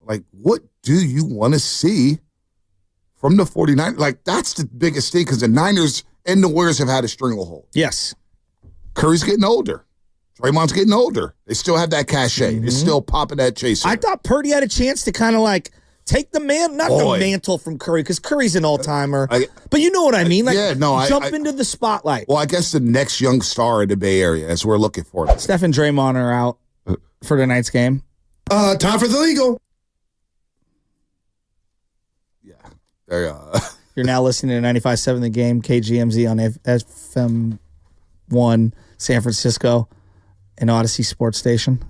Like, what do you want to see from the 49ers? Like, that's the biggest thing because the Niners and the Warriors have had a stranglehold. Yes. Curry's getting older. Draymond's getting older. They still have that cachet. They're still popping that chaser. I thought Purdy had a chance to kind of like take the the mantle from Curry because Curry's an all-timer. But you know what I mean? Like, jump into the spotlight. Well, I guess the next young star in the Bay Area, as we're looking for. Steph and Draymond are out for tonight's game. Time for the legal. Yeah. There, You're now listening to 95.7 The Game, KGMZ on FM 1, San Francisco, and Odyssey Sports Station.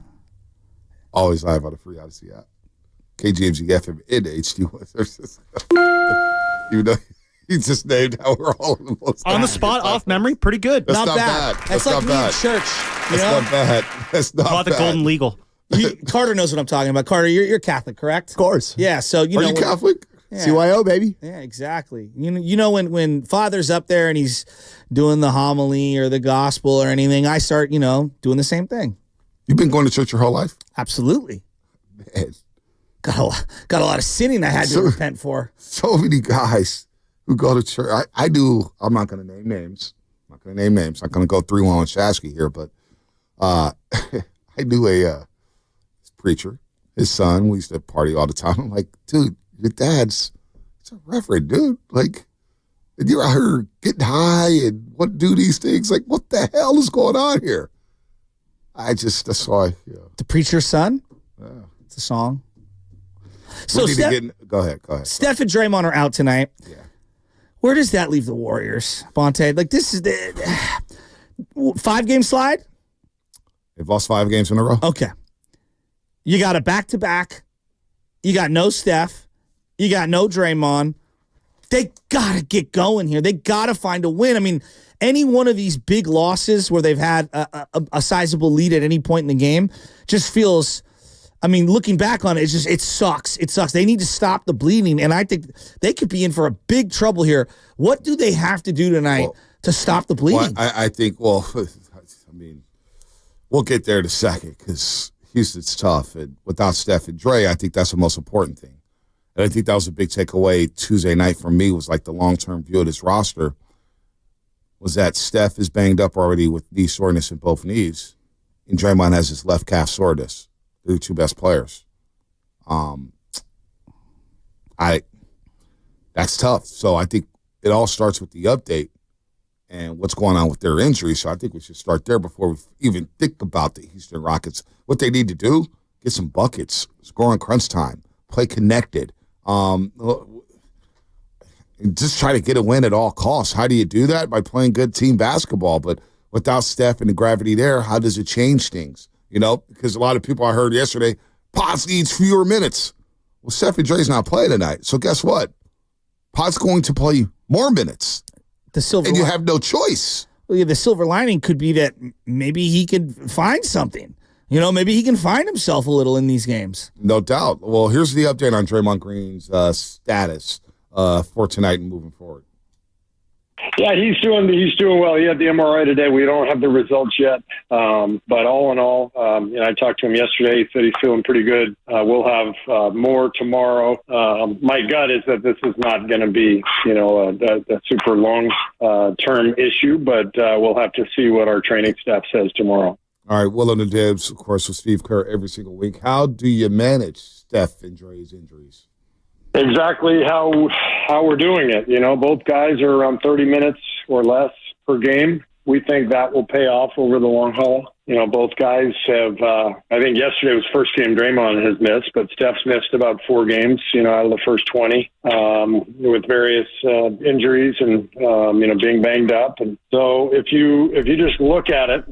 Always live on the free Odyssey app. KGMZ FM in HD1. You know, he just named how we're all in the most on the spot, off memory, pretty good. That's not bad. That's like me in church. That's not bad. That's not bad. The golden legal. Carter knows what I'm talking about. Carter, you're Catholic, correct? Of course. Yeah. So Are you Catholic? Yeah. CYO, baby. Yeah, exactly. You know when Father's up there and he's doing the homily or the gospel or anything, I start doing the same thing. You've been going to church your whole life? Absolutely. Man. Got a lot of sinning I had to repent for. So many guys who go to church. I do. I'm not going to name names. I'm not going to go 3-1 on Shasky here, but I knew a preacher. His son, we used to party all the time. I'm like, dude, your dad's a reverend, dude. Like, and you're out here getting high and what do these things? Like, what the hell is going on here? That's why. The preacher's son? Yeah. It's a song. So go ahead. Steph and Draymond are out tonight. Yeah. Where does that leave the Warriors, Bonta? Like, this is the 5-game slide? They've lost 5 games in a row. Okay. You got a back-to-back. You got no Steph. You got no Draymond. They got to get going here. They got to find a win. I mean, any one of these big losses where they've had a sizable lead at any point in the game just feels, I mean, looking back on it, it sucks. It sucks. They need to stop the bleeding, and I think they could be in for a big trouble here. What do they have to do tonight to stop the bleeding? Well, I think, I mean, we'll get there in a second because Houston's tough, and without Steph and Dre, I think that's the most important thing. And I think that was a big takeaway Tuesday night for me was like the long-term view of this roster was that Steph is banged up already with knee soreness in both knees, and Draymond has his left calf soreness. They're the 2 best players. That's tough. So I think it all starts with the update and what's going on with their injuries. So I think we should start there before we even think about the Houston Rockets. What they need to do, get some buckets, score in crunch time, play connected. Just try to get a win at all costs. How do you do that? By playing good team basketball. But without Steph and the gravity there, how does it change things? Because a lot of people I heard yesterday, Podz needs fewer minutes. Well, Steph and Dre's not playing tonight. So guess what? Pod's going to play more minutes. And you have no choice. Well, yeah, the silver lining could be that maybe he could find something. Maybe he can find himself a little in these games. No doubt. Well, here's the update on Draymond Green's status for tonight and moving forward. Yeah, he's doing well. He had the MRI today. We don't have the results yet, but all in all, I talked to him yesterday. He said he's feeling pretty good. We'll have more tomorrow. My gut is that this is not going to be, a super long term issue, but we'll have to see what our training staff says tomorrow. All right, Will and the Dibs, of course, with Steve Kerr every single week. How do you manage Steph and Dre's injuries? Exactly how we're doing it. Both guys are around 30 minutes or less per game. We think that will pay off over the long haul. Both guys have, I think yesterday was first game Draymond has missed, but Steph's missed about 4 games, out of the first 20, with various injuries and, being banged up. And so if you just look at it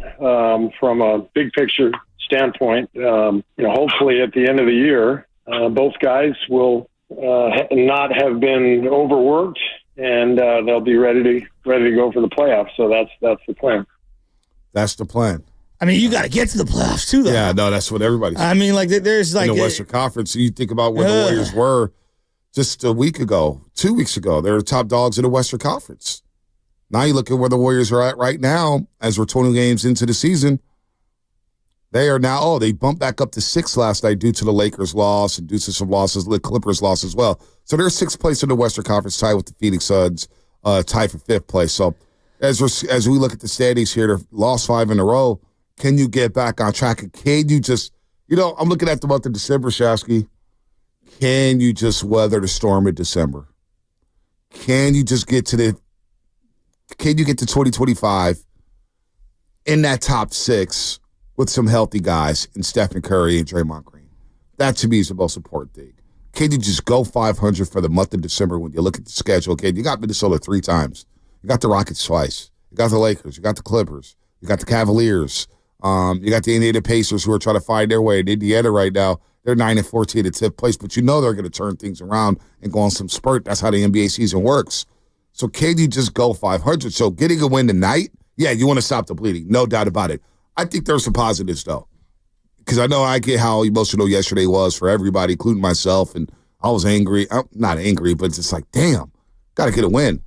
from a big picture standpoint, hopefully at the end of the year, both guys will not have been overworked, and they'll be ready to go for the playoffs. So that's the plan. That's the plan. I mean, you got to get to the playoffs too, though. Yeah, no, that's what everybody's. I mean, like there's like in the Western Conference. You think about where the Warriors were just a week ago, 2 weeks ago. They're the top dogs in the Western Conference. Now you look at where the Warriors are at right now, as we're 20 games into the season. They are now, they bumped back up to 6 last night due to the Lakers loss and due to some losses, the Clippers loss as well. So they're 6th place in the Western Conference, tied with the Phoenix Suns, tied for 5th place. So as we look at the standings here, they've lost 5 in a row. Can you get back on track? And can you just, I'm looking at the month of December, Shasky. Can you just weather the storm in December? Can you just get to 2025 in that top 6 with some healthy guys in Steph Curry and Draymond Green? That to me is the most important thing. Can you just go 500 for the month of December when you look at the schedule? Okay, you got Minnesota 3 times. You got the Rockets twice. You got the Lakers. You got the Clippers. You got the Cavaliers. You got the Indiana Pacers who are trying to find their way. In Indiana right now, they're 9-14 at 10th place, but they're going to turn things around and go on some spurt. That's how the NBA season works. So can you just go 500? So getting a win tonight, yeah, you want to stop the bleeding. No doubt about it. I think there's some positives, though, because I know I get how emotional yesterday was for everybody, including myself, and I was angry. I'm not angry, but it's just like, damn, got to get a win.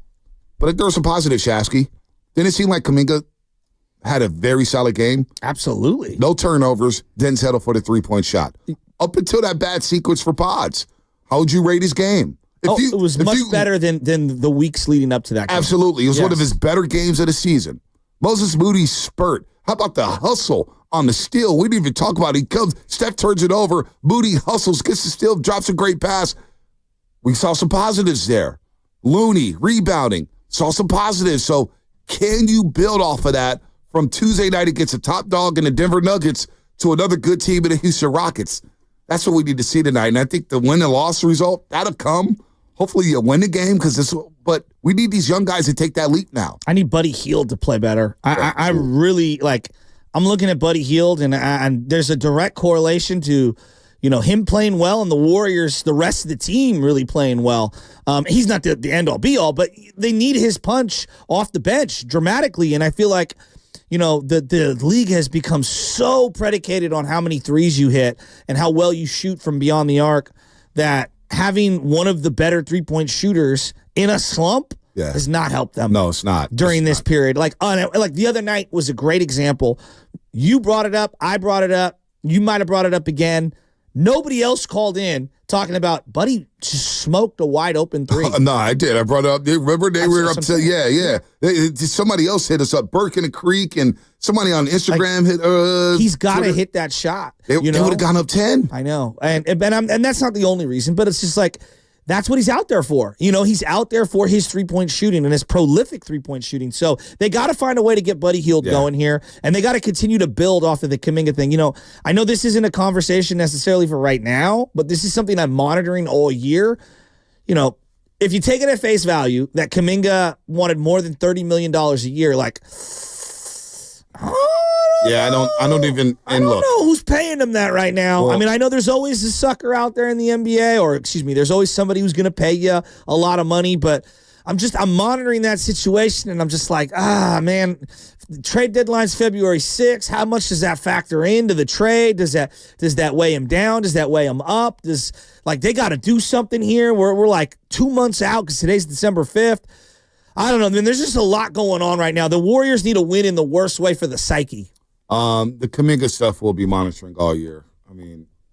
But there was some positives, Shasky. Didn't it seem like Kuminga had a very solid game? Absolutely. No turnovers, didn't settle for the three-point shot. Up until that bad sequence for Podz, how would you rate his game? It was much better than the weeks leading up to that game. Absolutely. It was one of his better games of the season. Moses Moody's spurt. How about the hustle on the steal? We didn't even talk about it. He comes, Steph turns it over. Moody hustles, gets the steal, drops a great pass. We saw some positives there. Looney, rebounding, saw some positives. So can you build off of that from Tuesday night against a top dog in the Denver Nuggets to another good team in the Houston Rockets? That's what we need to see tonight. And I think the win and loss result, that'll come. Hopefully you win the game but we need these young guys to take that leap now. I need Buddy Hield to play better. I really I'm looking at Buddy Hield and there's a direct correlation to, him playing well and the Warriors, the rest of the team really playing well. He's not the end all be all, but they need his punch off the bench dramatically. And I feel like, the league has become so predicated on how many threes you hit and how well you shoot from beyond the arc that having one of the better three-point shooters in a slump has not helped them. No, it's not. During this period. Like the other night was a great example. You brought it up. I brought it up. You might have brought it up again. Nobody else called in talking about Buddy just smoked a wide open three. No, I did. I brought it up. Remember they were up to, yeah. Somebody else hit us up. Burke in the Creek and somebody on Instagram hit he's got to hit that shot. They would have gone up 10. I know. And that's not the only reason, but it's just like that's what he's out there for. He's out there for his three-point shooting and his prolific three-point shooting. So they got to find a way to get Buddy Hield going here, and they got to continue to build off of the Kuminga thing. I know this isn't a conversation necessarily for right now, but this is something I'm monitoring all year. If you take it at face value that Kuminga wanted more than $30 million a year, I don't know who's paying him that right now. Well, I know there's always a sucker out there in the NBA, or there's always somebody who's going to pay you a lot of money, but I'm monitoring that situation, and I'm just like, man, the trade deadline's February 6th. How much does that factor into the trade? Does that weigh him down? Does that weigh him up? They got to do something here? We're like 2 months out because today's December 5th. I don't know. There's just a lot going on right now. The Warriors need a win in the worst way for the psyche. The Kuminga stuff we'll be monitoring all year.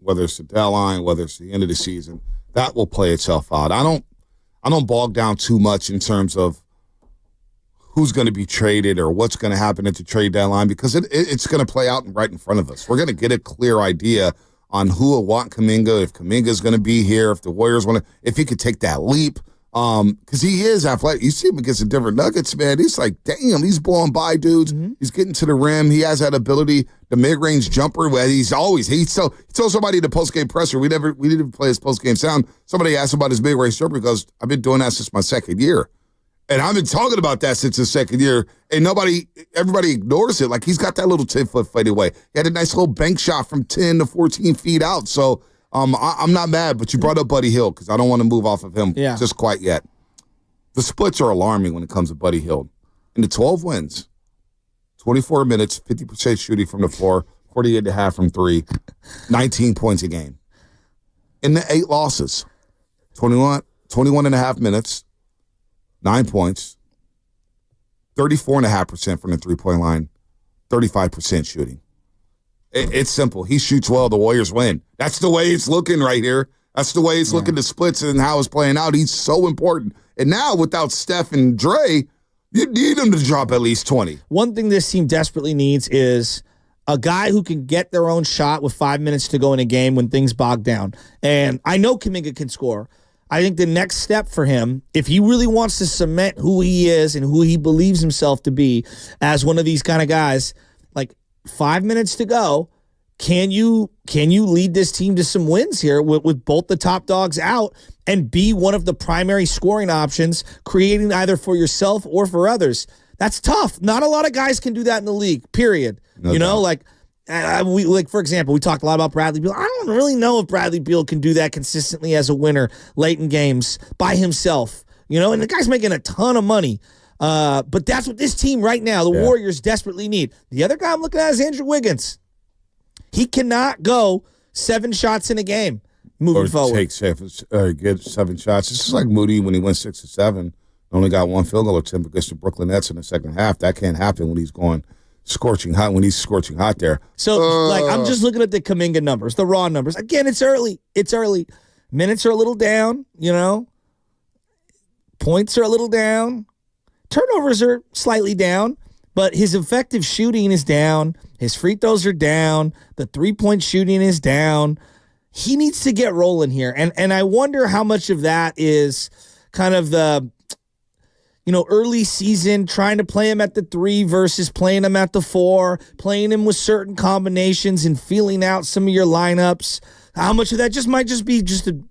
Whether it's the deadline, whether it's the end of the season, that will play itself out. I don't bog down too much in terms of who's going to be traded or what's going to happen at the trade deadline because it's going to play out right in front of us. We're going to get a clear idea on who will want Kuminga, if Kuminga's going to be here, if the Warriors want to, if he could take that leap. Because he is athletic. You see him against the Denver Nuggets, man. He's like, damn, he's blowing by dudes. Mm-hmm. He's getting to the rim. He has that ability, the mid-range jumper. Where he told somebody in the post-game presser, we didn't play his post-game sound. Somebody asked about his mid-range jumper. He goes, I've been doing that since my second year. And I've been talking about that since his second year. And everybody ignores it. Like, he's got that little 10-foot fadeaway. He had a nice little bank shot from 10 to 14 feet out. So, I'm not mad, but you brought up Buddy Hield because I don't want to move off of him just quite yet. The splits are alarming when it comes to Buddy Hield. In the 12 wins, 24 minutes, 50% shooting from the floor, 48.5 from three, 19 points a game. In the 8 losses, 21.5 minutes, 9 points, 34.5% from the three-point line, 35% shooting. It's simple. He shoots well, the Warriors win. That's the way it's looking right here. That's the way it's looking to splits and how it's playing out. He's so important. And now without Steph and Dre, you need him to drop at least 20. One thing this team desperately needs is a guy who can get their own shot with 5 minutes to go in a game when things bog down. And I know Kuminga can score. I think the next step for him, if he really wants to cement who he is and who he believes himself to be as one of these kind of guys, like 5 minutes to go, can you lead this team to some wins here with both the top dogs out and be one of the primary scoring options, creating either for yourself or for others? That's tough. Not a lot of guys can do that in the league, period. No doubt. Like, for example, we talked a lot about Bradley Beal. I don't really know if Bradley Beal can do that consistently as a winner late in games by himself, and the guy's making a ton of money. But that's what this team right now, the Warriors, desperately need. The other guy I'm looking at is Andrew Wiggins. He cannot go 7 shots in a game moving forward. Get 7 shots. This is like Moody when he went 6 or 7. Only got 1 field goal attempt against the Brooklyn Nets in the second half. That can't happen when he's going scorching hot. When he's scorching hot there. So, I'm just looking at the Kuminga numbers, the raw numbers. Again, it's early. Minutes are a little down. Points are a little down. Turnovers are slightly down. But his effective shooting is down. His free throws are down. The 3-point shooting is down. He needs to get rolling here. And I wonder how much of that is kind of the, early season, trying to play him at the 3 versus playing him at the 4, playing him with certain combinations and feeling out some of your lineups. How much of that might be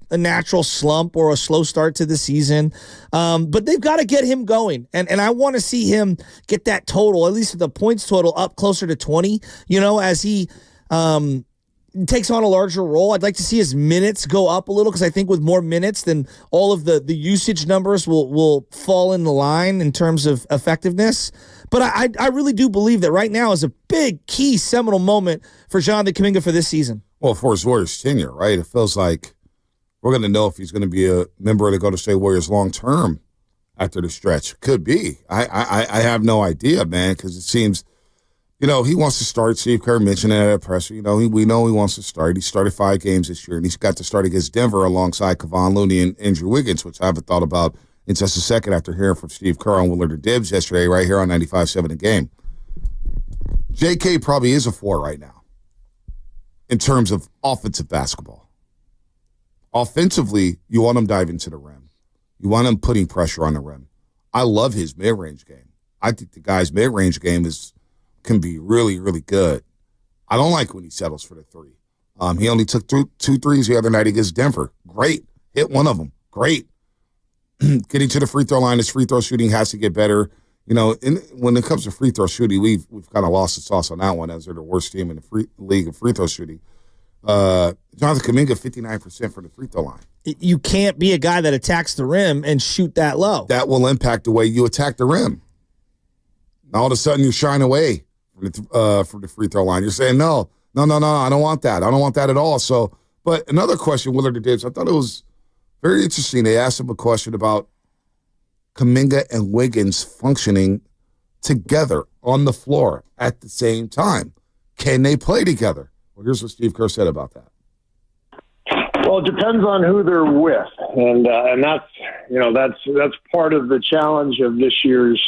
a natural slump or a slow start to the season. But they've got to get him going. And I want to see him get that total, at least the points total, up closer to 20, as he takes on a larger role. I'd like to see his minutes go up a little because I think with more minutes, then all of the usage numbers will fall in the line in terms of effectiveness. But I really do believe that right now is a big, key, seminal moment for Jonathan Kuminga for this season. Well, for his Warriors tenure, right? It feels like we're going to know if he's going to be a member of the Golden State Warriors long-term after the stretch. Could be. I have no idea, man, because it seems, he wants to start. Steve Kerr mentioned it at a presser. We know he wants to start. He started 5 games this year, and he's got to start against Denver alongside Kevon Looney and Andrew Wiggins, which I haven't thought about in just a second after hearing from Steve Kerr on Willard and Dibs yesterday right here on 95.7 The Game. JK probably is a 4 right now in terms of offensive basketball. Offensively, you want him diving to the rim. You want him putting pressure on the rim. I love his mid-range game. I think the guy's mid-range game can be really, really good. I don't like when he settles for the 3. He only took 2 threes the other night against Denver. Great. Hit one of them. Great. Getting to the free throw line, his free throw shooting has to get better. When it comes to free throw shooting, we've kind of lost the sauce on that one, as they're the worst team in the league of free throw shooting. Jonathan Kuminga, 59% for the free throw line. You can't be a guy that attacks the rim and shoot that low. That will impact the way you attack the rim. All of a sudden, you're shying away from the free throw line. You're saying, no, I don't want that. I don't want that at all. So, but another question, Willard Dibs, I thought it was very interesting. They asked him a question about Kuminga and Wiggins functioning together on the floor at the same time. Can they play together? Well, here's what Steve Kerr said about that. Well, it depends on who they're with, and that's part of the challenge of this year's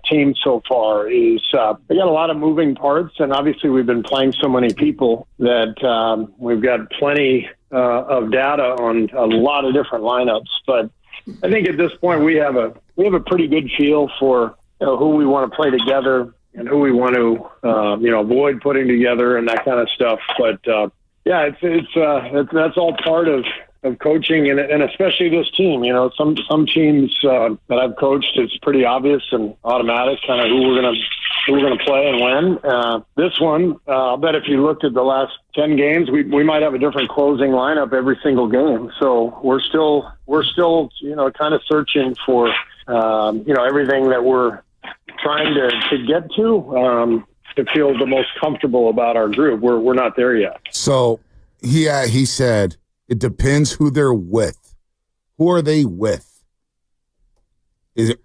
team so far. Is we got a lot of moving parts, and obviously we've been playing so many people that we've got plenty of data on a lot of different lineups. But I think at this point we have a pretty good feel for who we want to play together and who we want to avoid putting together and that kind of stuff. But that's all part of coaching and especially this team. Some teams that I've coached, it's pretty obvious and automatic kind of who we're gonna play and when. This one, I'll bet if you looked at the last 10 games, we might have a different closing lineup every single game. So we're still kind of searching for everything that we're trying to get to feel the most comfortable about our group. We're not there yet. So he said it depends who they're with. Who are they with?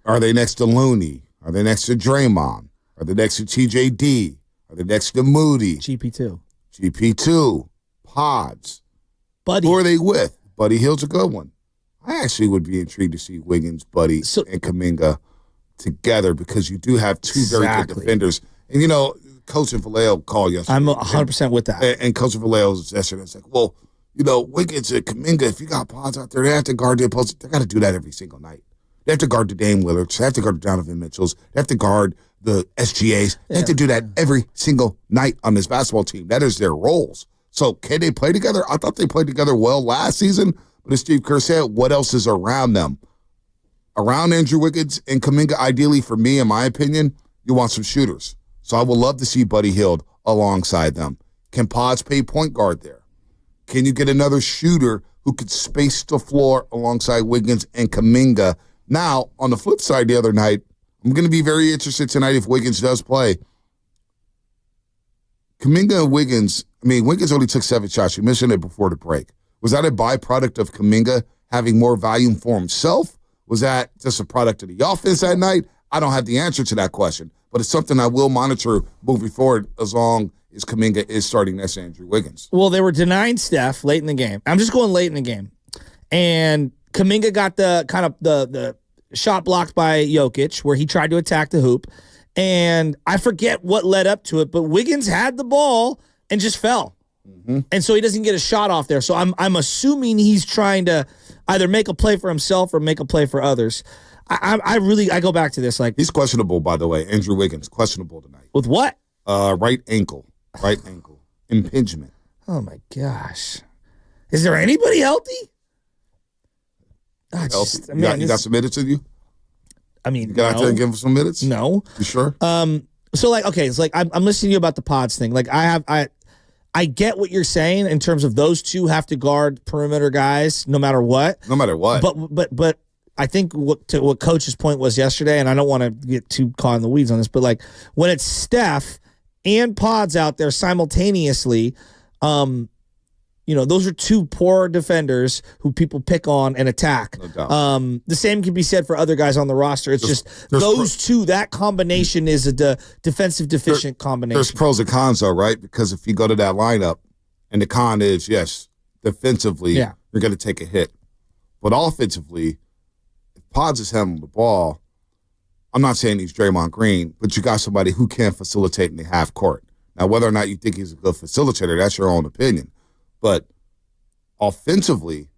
Are they next to Looney? Are they next to Draymond? Are they next to TJD? Are they next to Moody? GP2. GP2, Podz. Buddy. Who are they with? Buddy Hield's a good one. I actually would be intrigued to see Wiggins, Buddy, and Kuminga together because you do have two very good defenders. And, Coach and Vallejo called yesterday. I'm 100% with that. And Coach and Vallejo was yesterday. It's like, well, Wiggins and Kuminga, if you got Podz out there, they have to guard their post. They got to do that every single night. They have to guard the Dame Lillards. They have to guard the Donovan Mitchells. They have to guard the SGAs. They have to do that every single night on this basketball team. That is their roles. So can they play together? I thought they played together well last season. But as Steve Kerr said, what else is around them? Around Andrew Wiggins and Kuminga, ideally for me, in my opinion, you want some shooters. So I would love to see Buddy Hield alongside them. Can Podz play point guard there? Can you get another shooter who could space the floor alongside Wiggins and Kuminga? Now, on the flip side the other night, I'm going to be very interested tonight if Wiggins does play. Kuminga and Wiggins, Wiggins only took 7 shots. You mentioned it before the break. Was that a byproduct of Kuminga having more volume for himself? Was that just a product of the offense that night? I don't have the answer to that question, but it's something I will monitor moving forward as long as Kuminga is starting next to Andrew Wiggins. Well, they were denying Steph late in the game. I'm just going late in the game. And Kuminga got the shot blocked by Jokic where he tried to attack the hoop. And I forget what led up to it, but Wiggins had the ball and just fell. Mm-hmm. And so he doesn't get a shot off there. So I'm assuming he's trying to either make a play for himself or make a play for others. I go back to this. Like, he's questionable, by the way. Andrew Wiggins, questionable tonight. With what? Right ankle. Impingement. Oh, my gosh. Is there anybody healthy? You got some minutes in you? You got out there and give him some minutes? No. You sure? So, it's like I'm listening to you about the Podz thing. Like, I get what you're saying in terms of those two have to guard perimeter guys no matter what. No matter what. But I think what Coach's point was yesterday, and I don't want to get too caught in the weeds on this, but like when it's Steph and Podz out there simultaneously, those are two poor defenders who people pick on and attack. No doubt. The same can be said for other guys on the roster. It's just those two, that combination is a defensive deficient combination. There's pros and cons, though, right? Because if you go to that lineup, and the con is, yes, defensively, you're going to take a hit. But offensively, if Podz is handling the ball, I'm not saying he's Draymond Green, but you got somebody who can facilitate in the half court. Now, whether or not you think he's a good facilitator, that's your own opinion. But offensively,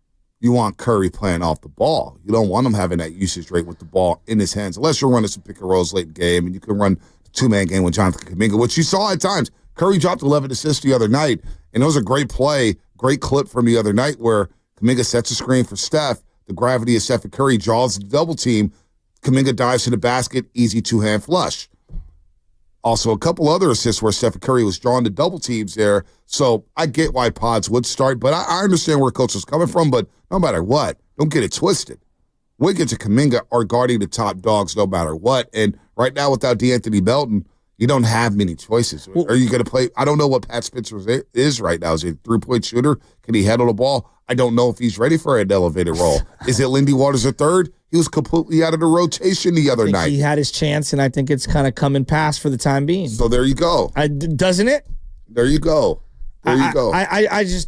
you want Curry playing off the ball. You don't want him having that usage rate with the ball in his hands, unless you're running some pick and rolls late in the game, and you can run the two-man game with Jonathan Kuminga, which you saw at times. Curry dropped 11 assists the other night, and it was a great play, great clip from the other night where Kuminga sets a screen for Steph. The gravity of Steph Curry draws the double team. Kuminga dives to the basket, easy two-hand flush. Also, a couple other assists where Steph Curry was drawing the double teams there. So I get why Podz would start, but I understand where Coach is coming from. But no matter what, don't get it twisted. Wiggins and Kuminga are guarding the top dogs no matter what. And right now, without DeAnthony Melton, you don't have many choices. Well, are you going to play? I don't know what Pat Spencer is right now. Is he a three-point shooter? Can he handle the ball? I don't know if he's ready for an elevated role. Is it Lindy Waters III? He was completely out of the rotation the other night. He had his chance, and I think it's kind of coming past for the time being. So there you go. Doesn't it? There you go. This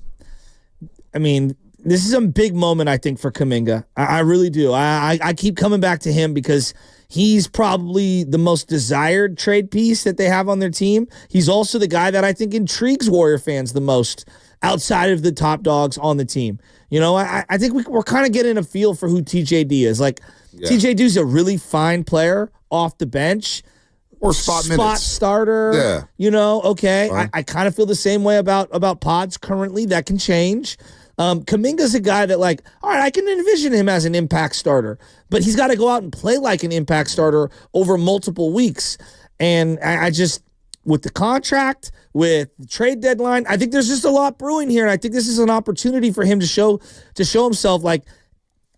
is a big moment, I think, for Kuminga. I really do. I keep coming back to him because he's probably the most desired trade piece that they have on their team. He's also the guy that I think intrigues Warrior fans the most outside of the top dogs on the team. I think we're kind of getting a feel for who TJD is. Like, TJD's a really fine player off the bench. Or spot minutes. Starter. Yeah. Okay. Right. I kind of feel the same way about Podz currently. That can change. Kuminga's a guy that, like, all right, I can envision him as an impact starter, but he's got to go out and play like an impact starter over multiple weeks. And I just, with the contract, with the trade deadline, I think there's just a lot brewing here. And I think this is an opportunity for him to show himself, like,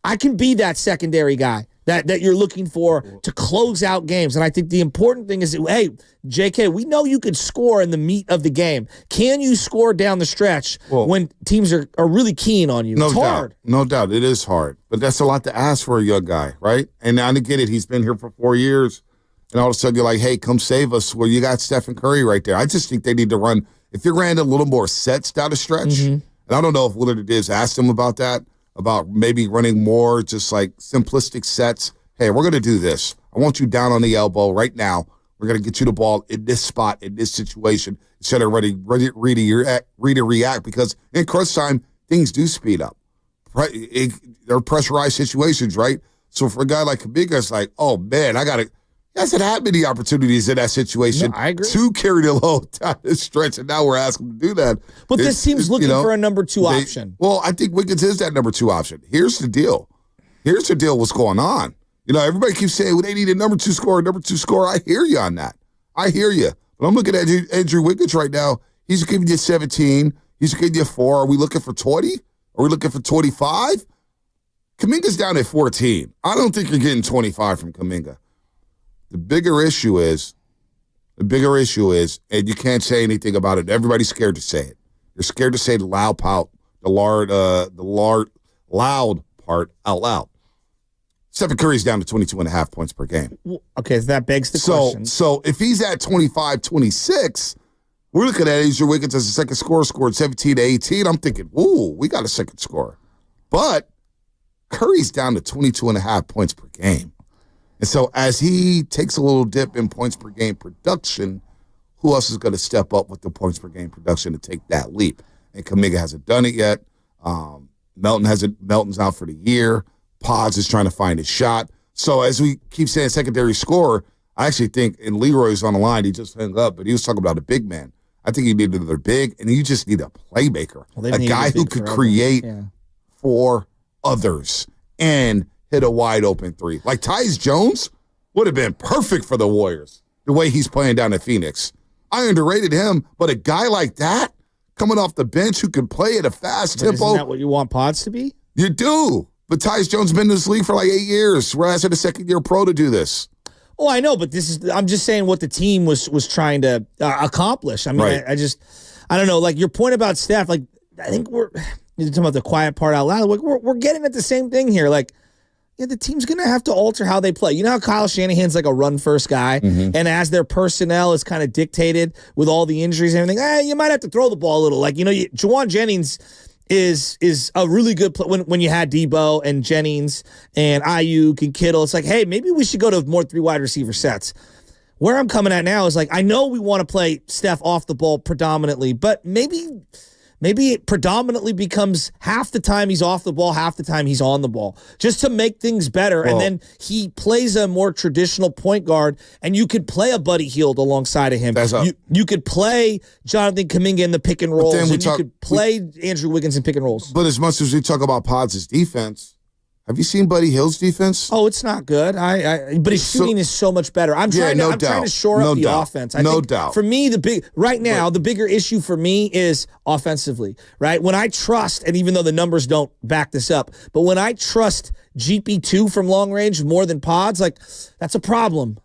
I can be that secondary guy that you're looking for to close out games. And I think the important thing is, hey, JK, we know you could score in the meat of the game. Can you score down the stretch when teams are really keen on you? It's hard. No doubt. It is hard. But that's a lot to ask for a young guy, right? And I get it. He's been here for 4 years. And all of a sudden you're like, hey, come save us. Well, you got Stephen Curry right there. I just think they need to run if they ran a little more sets down the stretch, and I don't know if Willard Dibbs asked him about that, about maybe running more just like simplistic sets. Hey, we're going to do this. I want you down on the elbow right now. We're going to get you the ball in this spot, in this situation, instead of ready to react, because in crunch time, things do speed up. They're pressurized situations, right? So for a guy like Kuminga, it's like, oh, man, he hasn't had many opportunities in that situation to carry the load down the stretch, and now we're asking him to do that. But this team's looking for a number 2 option. Well, I think Wiggins is that number 2 option. Here's the deal. What's going on. Everybody keeps saying, well, they need a number 2 scorer, I hear you on that. I hear you. But I'm looking at Andrew Wiggins right now. He's giving you 17. He's giving you 4. Are we looking for 20? Are we looking for 25? Kuminga's down at 14. I don't think you're getting 25 from Kuminga. The bigger issue is, and you can't say anything about it. Everybody's scared to say it. You're scared to say the loud part out loud. Steph Curry's down to 22.5 points per game. Okay, so that begs the question. So if he's at 25, 26, we're looking at Andrew Wiggins as a second scorer, scored 17 to 18. I'm thinking, ooh, we got a second scorer. But Curry's down to 22.5 points per game. And so as he takes a little dip in points per game production, who else is going to step up with the points per game production to take that leap? And Kuminga hasn't done it yet. Melton's out for the year. Podz is trying to find his shot. So as we keep saying secondary scorer, I actually think, and Leroy's on the line, he just hung up, but he was talking about a big man. I think you need another big, and you just need a playmaker, a guy who could create for others and hit a wide open 3. Like Tyus Jones would have been perfect for the Warriors, the way he's playing down at Phoenix. I underrated him, but a guy like that coming off the bench who can play at a fast tempo. Isn't that what you want Podz to be? You do. But Tyus Jones has been in this league for like 8 years. We're asking a second-year pro to do this. Oh, I know, but I'm just saying what the team was trying to accomplish. I mean, right. I don't know. Like your point about Steph, like I think you're talking about the quiet part out loud. Like we're getting at the same thing here. Like, the team's going to have to alter how they play. You know how Kyle Shanahan's like a run-first guy, and as their personnel is kind of dictated with all the injuries and everything, you might have to throw the ball a little. Like, Juwan Jennings is a really good play. When you had Debo and Jennings and Ayuk and Kittle, it's like, hey, maybe we should go to more 3 wide receiver sets. Where I'm coming at now is like, I know we want to play Steph off the ball predominantly, but maybe it predominantly becomes half the time he's off the ball, half the time he's on the ball, just to make things better. Well, and then he plays a more traditional point guard, and you could play a Buddy Hield alongside of him. You could play Jonathan Kuminga in the pick and rolls, and you could play Andrew Wiggins in pick and rolls. But as much as we talk about Podz' defense, have you seen Buddy Hield's defense? Oh, it's not good. But his shooting is so much better. I'm trying to shore up the offense. I think for me, the bigger issue for me is offensively, right? When I trust, and even though the numbers don't back this up, but when I trust GP2 from long range more than Podz, like that's a problem.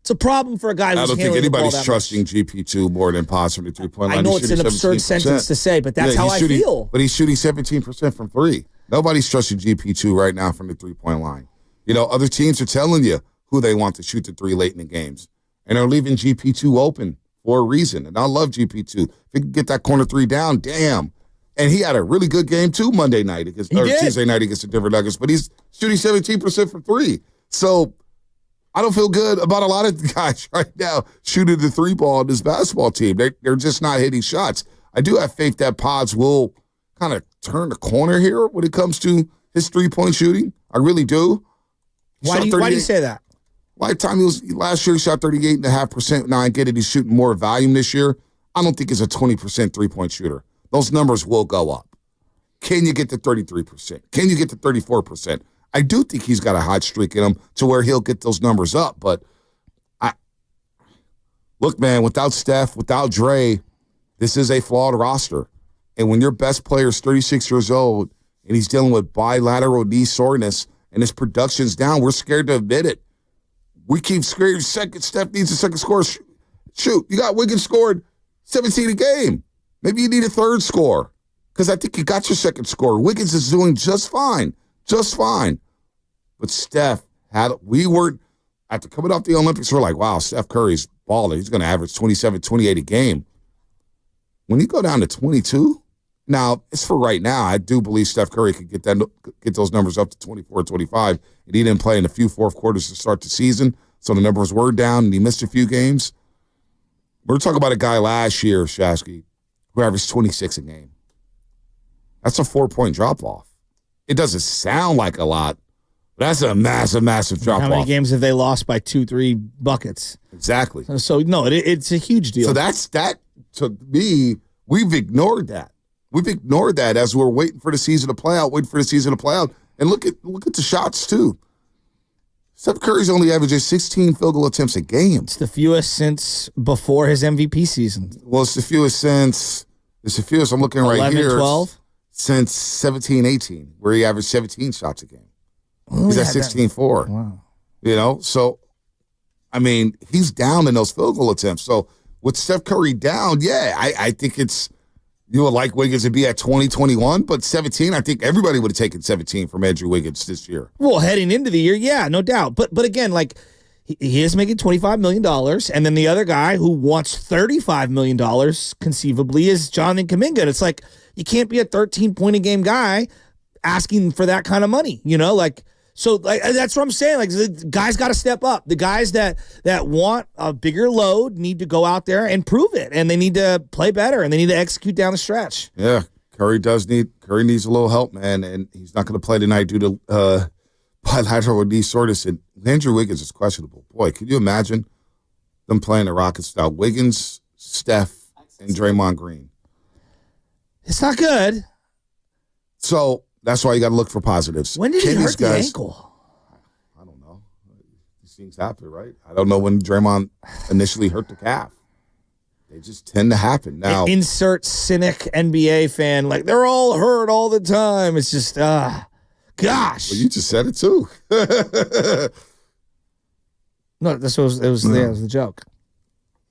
It's a problem for a guy who's handling the ball that much. I don't think anybody's trusting GP2 more than Podz from the three-point line. I know it's an absurd sentence to say, but that's how I feel. But he's shooting 17% from 3. Nobody's trusting GP2 right now from the three-point line. Other teams are telling you who they want to shoot the 3 late in the games. And they're leaving GP2 open for a reason. And I love GP2. If he can get that corner 3 down, damn. And he had a really good game, too, Tuesday night against the Denver Nuggets. But he's shooting 17% from 3. So I don't feel good about a lot of guys right now shooting the 3 ball in this basketball team. They're just not hitting shots. I do have faith that Podz will kind of turn the corner here when it comes to his 3-point shooting. I really do. Why do you say that? Last year he shot 38.5%. Now I get it, he's shooting more volume this year. I don't think he's a 20% 3-point shooter. Those numbers will go up. Can you get to 33%? Can you get to 34%? I do think he's got a hot streak in him to where he'll get those numbers up. But look, man, without Steph, without Dre, this is a flawed roster. And when your best player is 36 years old and he's dealing with bilateral knee soreness and his production's down, we're scared to admit it. We keep scared. Steph needs a second score. Shoot, you got Wiggins scored 17 a game. Maybe you need a third score because I think you got your second score. Wiggins is doing just fine. But Steph after coming off the Olympics, we're like, wow, Steph Curry's balling. He's going to average 27, 28 a game. when you go down to 22, now it's for right now. I do believe Steph Curry could get those numbers up to 24, 25, and he didn't play in a few fourth quarters to start the season, so the numbers were down, and he missed a few games. We're talking about a guy last year, Shasky, who averaged 26 a game. That's a 4-point drop-off. It doesn't sound like a lot, but that's a massive, massive drop-off. How many games have they lost by 2-3 buckets? Exactly. So no, it's a huge deal. So that, to me, we've ignored that. We've ignored that as we're waiting for the season to play out, And look at the shots, too. Steph Curry's only averages 16 field goal attempts a game. It's the fewest since before his MVP season. Well, it's the fewest, I'm looking right 11, here. 12? Since 17-18, where he averaged 17 shots a game. He's at 16-4. Wow. You know, so, I mean, he's down in those field goal attempts. So, with Steph Curry down, yeah, I think it's, you would like Wiggins to be at 20, 21, but 17, I think everybody would have taken 17 from Andrew Wiggins this year. Well, heading into the year, yeah, no doubt. But again, like, he is making $25 million, and then the other guy who wants $35 million, conceivably, is Jonathan Kuminga. And it's like, you can't be a 13-point-a-game guy asking for that kind of money, you know? Like, so like, that's what I'm saying. Like, the guys got to step up. The guys that want a bigger load need to go out there and prove it, and they need to play better, and they need to execute down the stretch. Yeah, Curry needs a little help, man, and he's not going to play tonight due to bilateral knee soreness. And Andrew Wiggins is questionable. Boy, can you imagine them playing the Rockets without Wiggins, Steph, and Draymond Green? It's not good. So that's why you got to look for positives. When did he hurt the ankle? I don't know. These things happen, right? I don't know when Draymond initially hurt the calf. They just tend to happen. Now, insert cynic NBA fan, like, they're all hurt all the time. It's just, gosh. Well, you just said it too. No, it was the joke.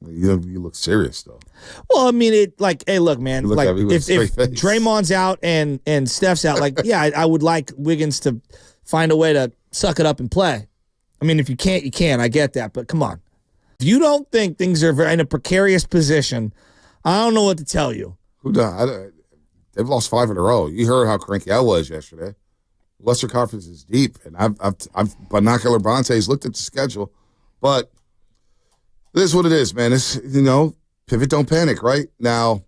You look serious though. Well, I mean, hey, look, man. Like, if face. Draymond's out and Steph's out, like, yeah, I would like Wiggins to find a way to suck it up and play. I mean, if you can't, you can't. I get that, but come on. If you don't think things are in a precarious position, I don't know what to tell you. They've lost 5 in a row. You heard how cranky I was yesterday. Western Conference is deep, and I've binocular Bonte's looked at the schedule, but it is what it is, man. It's, pivot, don't panic, right? Now,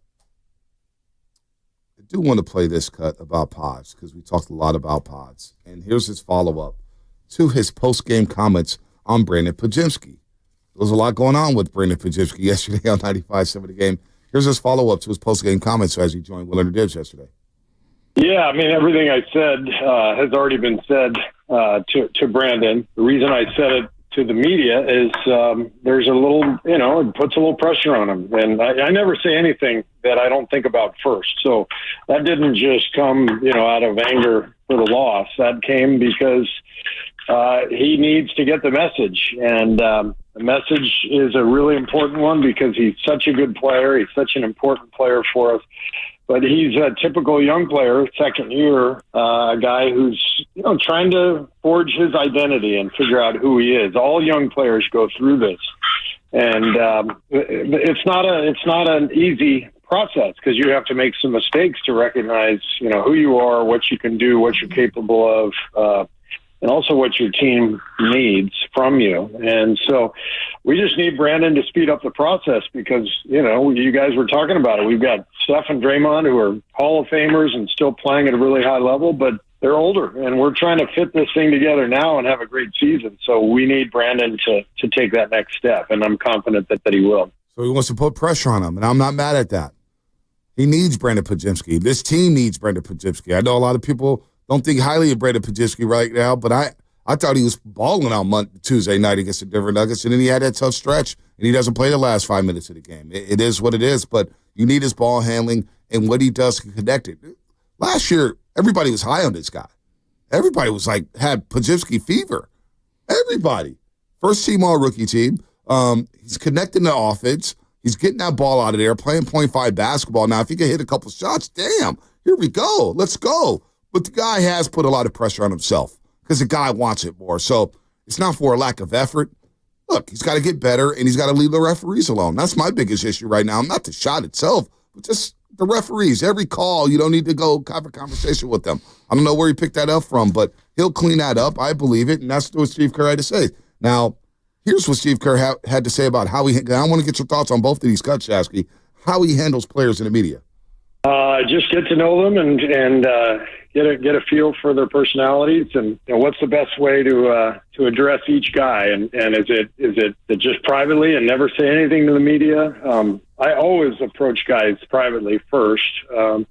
I do want to play this cut about Podz because we talked a lot about Podz. And here's his follow-up to his post-game comments on Brandon Podziemski. There was a lot going on with Brandon Podziemski yesterday on 95.7 The Game. Here's his follow-up to his post-game comments as he joined Will Under Dibs yesterday. Yeah, I mean, everything I said has already been said to Brandon. The reason I said it to the media is there's a little, it puts a little pressure on him. And I never say anything that I don't think about first. So that didn't just come, out of anger for the loss. That came because he needs to get the message. And the message is a really important one because he's such a good player. He's such an important player for us. But he's a typical young player, second year, a guy who's, trying to forge his identity and figure out who he is. All young players go through this. And it's not an easy process because you have to make some mistakes to recognize, who you are, what you can do, what you're capable of, and also what your team needs from you. And so we just need Brandon to speed up the process because, you guys were talking about it. We've got Steph and Draymond who are Hall of Famers and still playing at a really high level, but they're older. And we're trying to fit this thing together now and have a great season. So we need Brandon to take that next step, and I'm confident that he will. So he wants to put pressure on him, and I'm not mad at that. He needs Brandon Podziemski. This team needs Brandon Podziemski. I know a lot of people don't think highly of Brandon Podziemski right now, but I thought he was balling on Tuesday night against the Denver Nuggets, and then he had that tough stretch, and he doesn't play the last 5 minutes of the game. It is what it is, but you need his ball handling and what he does to connect it. Last year, everybody was high on this guy. Everybody was had Podziemski fever. Everybody. First team all-rookie team. He's connecting the offense. He's getting that ball out of there, playing .5 basketball. Now, if he can hit a couple shots, damn, here we go. Let's go. But the guy has put a lot of pressure on himself because the guy wants it more. So it's not for a lack of effort. Look, he's got to get better, and he's got to leave the referees alone. That's my biggest issue right now. Not the shot itself, Just the referees, every call, you don't need to go have a conversation with them. I don't know where he picked that up from, but he'll clean that up. I believe it, and that's what Steve Kerr had to say. Now, here's what Steve Kerr had to say about how he – I want to get your thoughts on both of these cuts, Shasky, how he handles players in the media. Just get to know them and get a feel for their personalities and what's the best way to address each guy and is it just privately and never say anything to the media. I always approach guys privately first,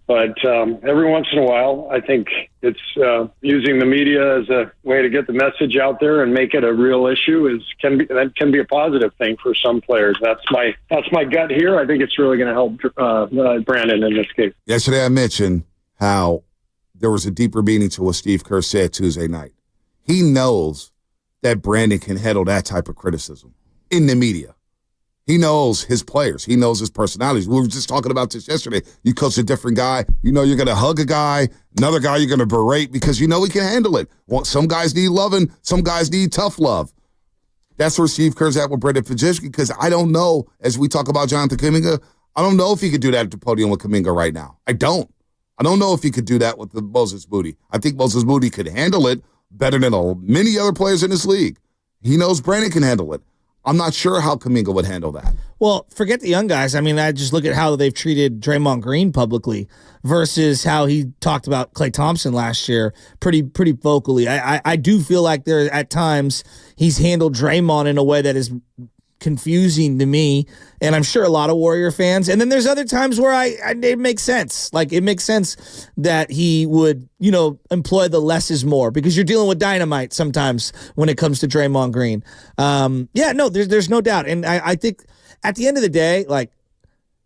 but every once in a while I think it's using the media as a way to get the message out there and make it a real issue that can be a positive thing for some players. That's my gut here. I think it's really going to help Brandon in this case. Yesterday I mentioned how there was a deeper meaning to what Steve Kerr said Tuesday night. He knows that Brandon can handle that type of criticism in the media. He knows his players. He knows his personalities. We were just talking about this yesterday. You coach a different guy. You know you're going to hug a guy. Another guy you're going to berate because you know he can handle it. Well, some guys need loving. Some guys need tough love. That's where Steve Kerr's at with Brendan Fajewski because I don't know, as we talk about Jonathan Kuminga, I don't know if he could do that at the podium with Kuminga right now. I don't know if he could do that with the Moses Moody. I think Moses Moody could handle it better than many other players in this league. He knows Brandon can handle it. I'm not sure how Kuminga would handle that. Well, forget the young guys. I mean, I just look at how they've treated Draymond Green publicly versus how he talked about Klay Thompson last year pretty vocally. I do feel like there at times he's handled Draymond in a way that is confusing to me, and I'm sure a lot of Warrior fans. And then there's other times where it makes sense. Like, it makes sense that he would, employ the less is more because you're dealing with dynamite sometimes when it comes to Draymond Green. There's no doubt. And I think at the end of the day, like,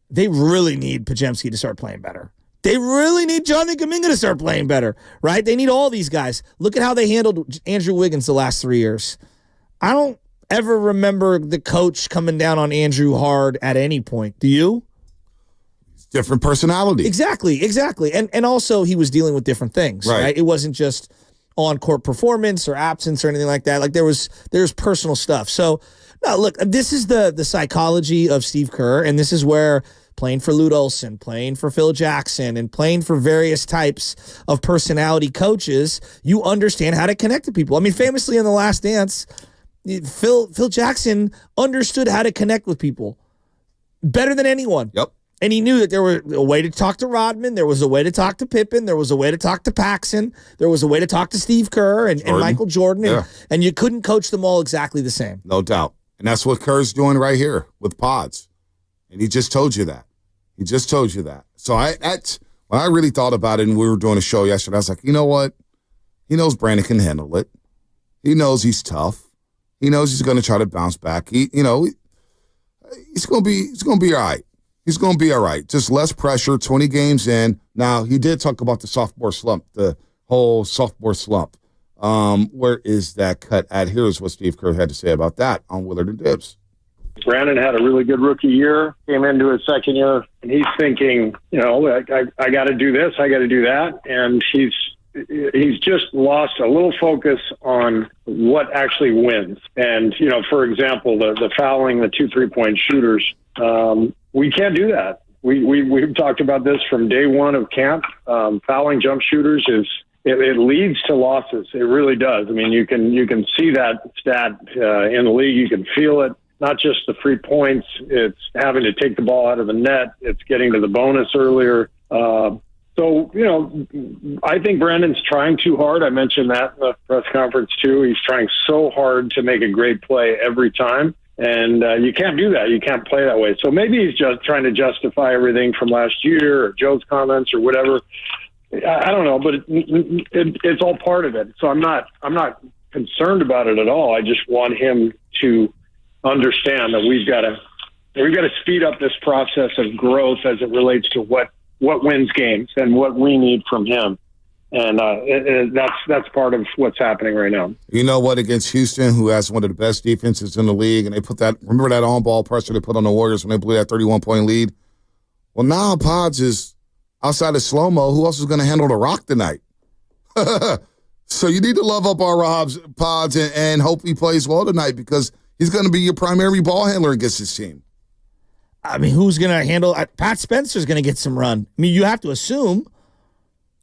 they really need Podziemski to start playing better. They really need Jonathan Kuminga to start playing better, right? They need all these guys. Look at how they handled Andrew Wiggins the last 3 years. I don't ever remember the coach coming down on Andrew hard at any point. Do you? Different personality. Exactly. And also he was dealing with different things, right? It wasn't just on-court performance or absence or anything like that. Like there's personal stuff. So, no, look, this is the psychology of Steve Kerr, and this is where playing for Lute Olson, playing for Phil Jackson, and playing for various types of personality coaches, you understand how to connect to people. I mean, famously in The Last Dance, Phil Jackson understood how to connect with people better than anyone. Yep. And he knew that there was a way to talk to Rodman. There was a way to talk to Pippen. There was a way to talk to Paxson. There was a way to talk to Steve Kerr and Michael Jordan. And you couldn't coach them all exactly the same. No doubt. And that's what Kerr's doing right here with Podz. And he just told you that. So when I really thought about it and we were doing a show yesterday, I was like, you know what? He knows Brandon can handle it. He knows he's tough. He knows he's going to try to bounce back. He's going to be all right. He's going to be all right. Just less pressure, 20 games in. Now, he did talk about the sophomore slump, the whole sophomore slump. Where is that cut at? Here's what Steve Kerr had to say about that on Willard and Dibs. Brandon had a really good rookie year, came into his second year, and he's thinking, I got to do this, I got to do that. And he's just lost a little focus on what actually wins. And, for example, the fouling, the 2 3-point shooters, we can't do that. We've talked about this from day one of camp. Fouling jump shooters it leads to losses. It really does. I mean, you can see that stat in the league. You can feel it. Not just the free points. It's having to take the ball out of the net. It's getting to the bonus earlier. So, I think Brandon's trying too hard. I mentioned that in the press conference too. He's trying so hard to make a great play every time. And you can't do that. You can't play that way. So maybe he's just trying to justify everything from last year or Joe's comments or whatever. I don't know, but it's all part of it. So I'm not concerned about it at all. I just want him to understand that we've got to speed up this process of growth as it relates to what wins games and what we need from him. And that's part of what's happening right now. You know what? Against Houston, who has one of the best defenses in the league, and they put remember that on-ball pressure they put on the Warriors when they blew that 31-point lead? Well, now Podz is outside of slow-mo. Who else is going to handle the rock tonight? So you need to love up our Podz and hope he plays well tonight because he's going to be your primary ball handler against his team. I mean, who's going to handle Pat Spencer's going to get some run. I mean, you have to assume.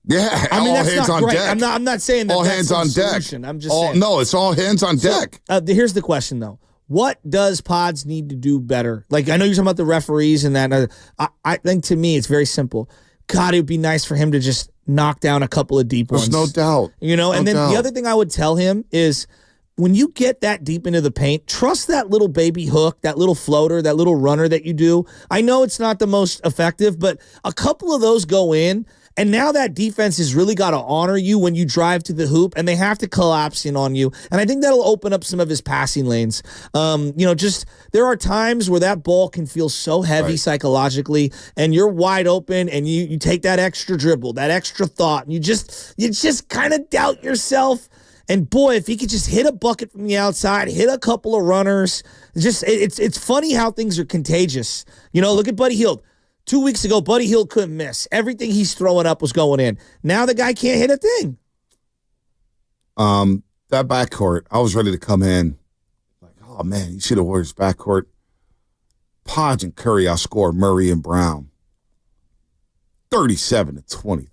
Yeah, I mean, all that's hands not on great. deck. I'm not saying that all that's hands some on solution. deck. I'm just saying. No, it's all hands on deck. Here's the question, though. What does Podz need to do better? Like, I know you're talking about the referees and that. I think, to me, it's very simple. God, it would be nice for him to just knock down a couple of deep ones. There's no doubt. And then the other thing I would tell him is, when you get that deep into the paint, trust that little baby hook, that little floater, that little runner that you do. I know it's not the most effective, but a couple of those go in, and now that defense has really got to honor you when you drive to the hoop, and they have to collapse in on you. And I think that'll open up some of his passing lanes. There are times where that ball can feel so heavy psychologically, and you're wide open, and you take that extra dribble, that extra thought, and you just kind of doubt yourself. And boy, if he could just hit a bucket from the outside, hit a couple of runners, it's funny how things are contagious. Look at Buddy Hield. 2 weeks ago, Buddy Hield couldn't miss. Everything he's throwing up was going in. Now the guy can't hit a thing. That backcourt, I was ready to come in. Like, oh man, you should have Warriors backcourt. Podz and Curry outscored Murray and Brown 37-23.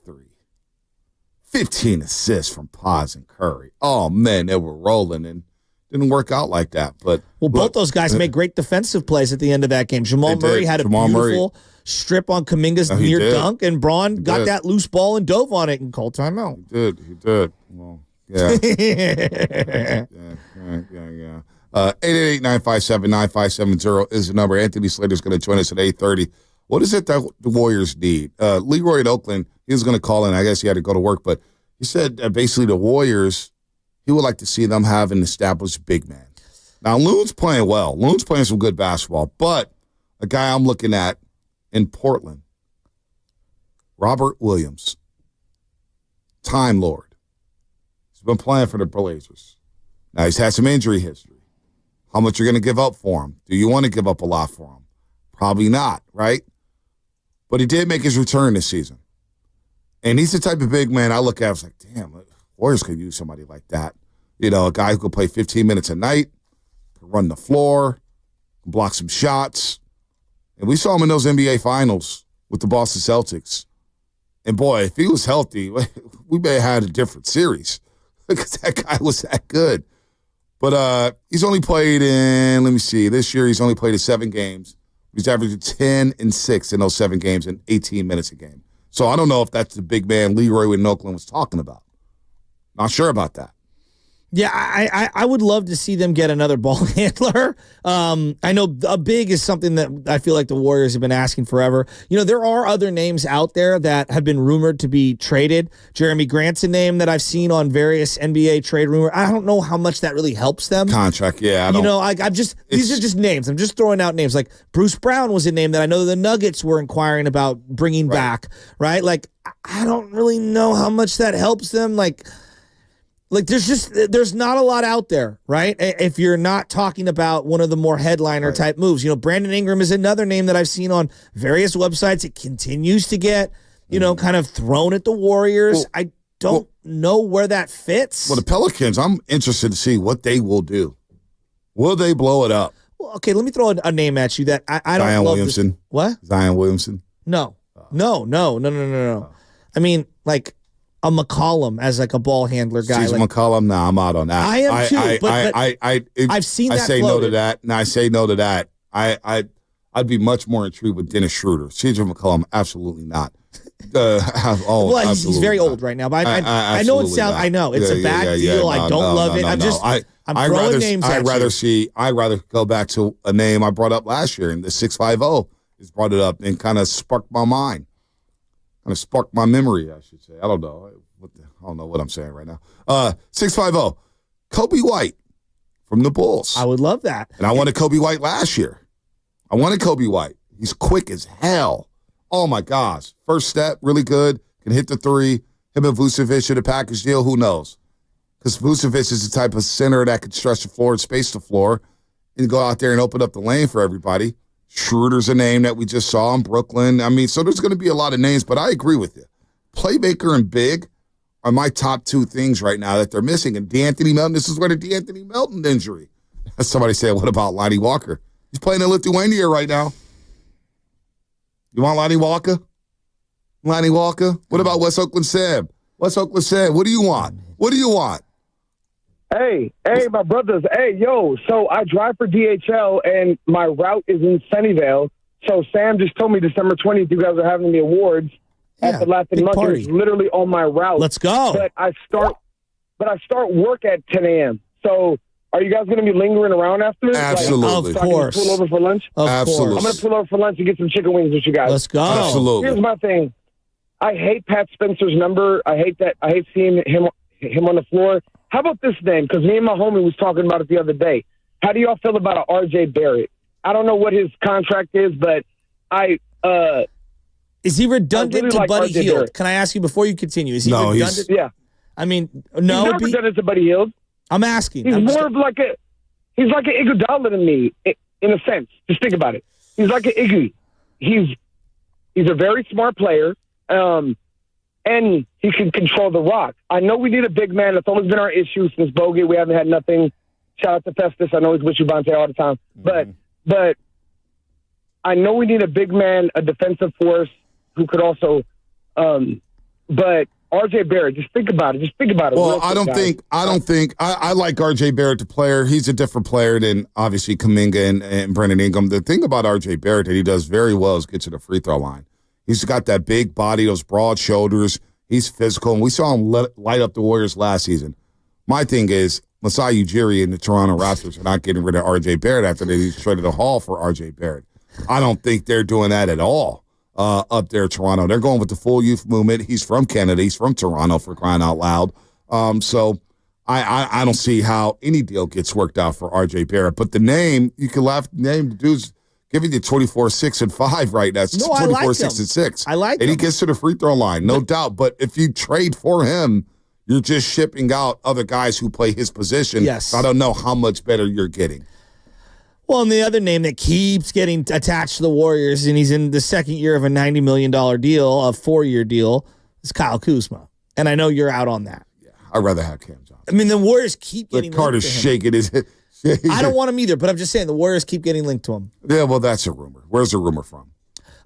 15 assists from Podz and Curry. Oh man, they were rolling and didn't work out like that. But both those guys made great defensive plays at the end of that game. Jamal Murray had a beautiful strip on Kuminga's near dunk, and Braun got that loose ball and dove on it and called timeout. He did. Well, yeah. yeah. 888-957-9570 is the number. Anthony Slater's going to join us at 8:30. What is it that the Warriors need? Leroy at Oakland, he was going to call in. I guess he had to go to work, but he said basically the Warriors, he would like to see them have an established big man. Now, Loon's playing well. Loon's playing some good basketball, but a guy I'm looking at in Portland, Robert Williams, Time Lord. He's been playing for the Blazers. Now, he's had some injury history. How much you're going to give up for him? Do you want to give up a lot for him? Probably not, right? But he did make his return this season. And he's the type of big man I look at, I was like, damn, Warriors could use somebody like that. A guy who could play 15 minutes a night, could run the floor, block some shots. And we saw him in those NBA finals with the Boston Celtics. And boy, if he was healthy, we may have had a different series because that guy was that good. But he's only played this year he's only played in 7 games. He's averaging 10 and 6 in those 7 games and 18 minutes a game. So I don't know if that's the big man Leroy in Oakland was talking about. Not sure about that. Yeah, I would love to see them get another ball handler. I know a big is something that I feel like the Warriors have been asking forever. There are other names out there that have been rumored to be traded. Jeremy Grant's a name that I've seen on various NBA trade rumors. I don't know how much that really helps them. Contract, yeah. These are just names. I'm just throwing out names. Like Bruce Brown was a name that I know the Nuggets were inquiring about bringing back, right? Like, I don't really know how much that helps them. Like there's not a lot out there, right? If you're not talking about one of the more headliner type moves. Brandon Ingram is another name that I've seen on various websites. It continues to get, kind of thrown at the Warriors. Well, I don't know where that fits. Well, the Pelicans, I'm interested to see what they will do. Will they blow it up? Well, okay, let me throw a name at you that I don't Zion love. Williamson. What? Zion Williamson. No. I mean, like, a McCollum as like a ball handler guy. Like, McCollum, nah, I'm out on that. I am too. But I've seen that. I say no to that. And I say no to that. I'd be much more intrigued with Dennis Schroeder. CJ McCollum, absolutely not. He's very old right now. But I know it sounds. I know it's a bad deal. I don't love it. I'm throwing names at you. I'd rather go back to a name I brought up last year, and the 650 has brought it up and kind of sparked my mind. Kind of sparked my memory, I should say. I don't know. I don't know what I'm saying right now. 650, Kobe White from the Bulls. I would love that. And I wanted Kobe White last year. I wanted Kobe White. He's quick as hell. Oh, my gosh. First step, really good. Can hit the three. Him and Vucevic in a package deal, who knows? Because Vucevic is the type of center that can stretch the floor and space the floor and go out there and open up the lane for everybody. Schroeder's a name that we just saw in Brooklyn. I mean, so there's going to be a lot of names, but I agree with you. Playmaker and big are my top 2 things right now that they're missing. And D'Anthony Melton, this is where the D'Anthony Melton injury. Somebody said, what about Lonnie Walker? He's playing in Lithuania right now. You want Lonnie Walker? Lonnie Walker? What about West Oakland Sam? West Oakland Sam, what do you want? What do you want? Hey, my brothers. Hey, yo, so I drive for DHL, and my route is in Sunnyvale. So Sam just told me December 20th you guys are having the awards at the Laughing Monkey. It's literally on my route. Let's go. But I start work at 10 a.m. So are you guys going to be lingering around after this? Absolutely. Of course. Pull over for lunch? Absolutely. I'm going to pull over for lunch and get some chicken wings with you guys. Let's go. Absolutely. Here's my thing. I hate Pat Spencer's number. I hate seeing him on the floor. How about this then? Because me and my homie was talking about it the other day. How do y'all feel about an R.J. Barrett? I don't know what his contract is, but is he redundant to like Buddy R.J. Hield? Barrett. Can I ask you before you continue? Is he redundant? Yeah. I mean, He's no. not redundant to Buddy Hield. I'm asking. He's more of like he's like an Iguodala to me, in a sense. Just think about it. He's like an Iggy. He's a very smart player, and he can control the rock. I know we need a big man. That's always been our issue since Bogut. We haven't had nothing. Shout out to Festus. I know he's with you, Bonta, all the time. But I know we need a big man, a defensive force who could also but R.J. Barrett, just think about it. Well, I don't think I like R.J. Barrett, the player. He's a different player than obviously Kuminga and Brandon Ingram. The thing about R.J. Barrett that he does very well is get to the free throw line. He's got that big body, those broad shoulders. He's physical, and we saw him light up the Warriors last season. My thing is, Masai Ujiri and the Toronto Raptors are not getting rid of R.J. Barrett after they traded a haul for R.J. Barrett. I don't think they're doing that at all. Up there, Toronto. They're going with the full youth movement. He's from Canada. He's from Toronto, for crying out loud. So I don't see how any deal gets worked out for R.J. Barrett. But the name, you can laugh. Name the dude's giving you 24-6-5 right now. It's 24-6-6. I like him. And he gets to the free throw line, no doubt. But if you trade for him, you're just shipping out other guys who play his position. Yes. I don't know how much better you're getting. Well, and the other name that keeps getting attached to the Warriors, and he's in the second year of a $90 million deal, a 4-year deal, is Kyle Kuzma. And I know you're out on that. Yeah, I'd rather have Cam Johnson. I mean, the Warriors keep getting linked Carter's to him. shaking his head. I don't want him either, but I'm just saying the Warriors keep getting linked to him. Yeah, well, that's a rumor. Where's the rumor from?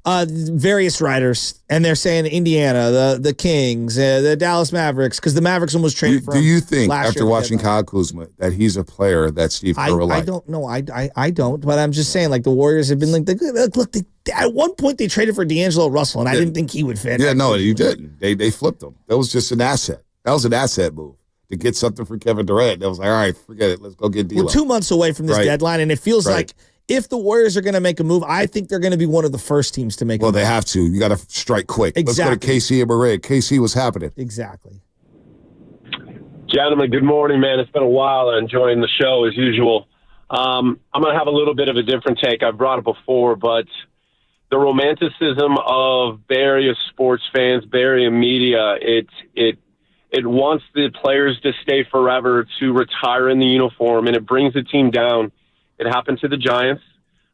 Various writers, and they're saying Indiana, the Kings, the Dallas Mavericks, because the Mavericks almost traded for him. Do you think, last after year watching Kyle Kuzma, that he's a player that Steve Kerr will like? I don't know. I don't. But I'm just saying, like, the Warriors have been linked. Look, at one point they traded for D'Angelo Russell, and I didn't think he would fit. Yeah, no, you didn't. They flipped him. That was just an asset. That was an asset move to get something for Kevin Durant. That was like, all right, forget it. Let's go get D'Lo. We're 2 months away from this deadline, and it feels like if the Warriors are going to make a move, I think they're going to be one of the first teams to make a move. Well, they have to. You got to strike quick. Exactly. Let's go to KC and Murray. KC, what's happening? Exactly. Gentlemen, good morning, man. It's been a while. I'm enjoying the show as usual. I'm going to have a little bit of a different take. I've brought it before, but the romanticism of Bay Area sports fans, Bay Area media, it wants the players to stay forever, to retire in the uniform, and it brings the team down. It happened to the Giants,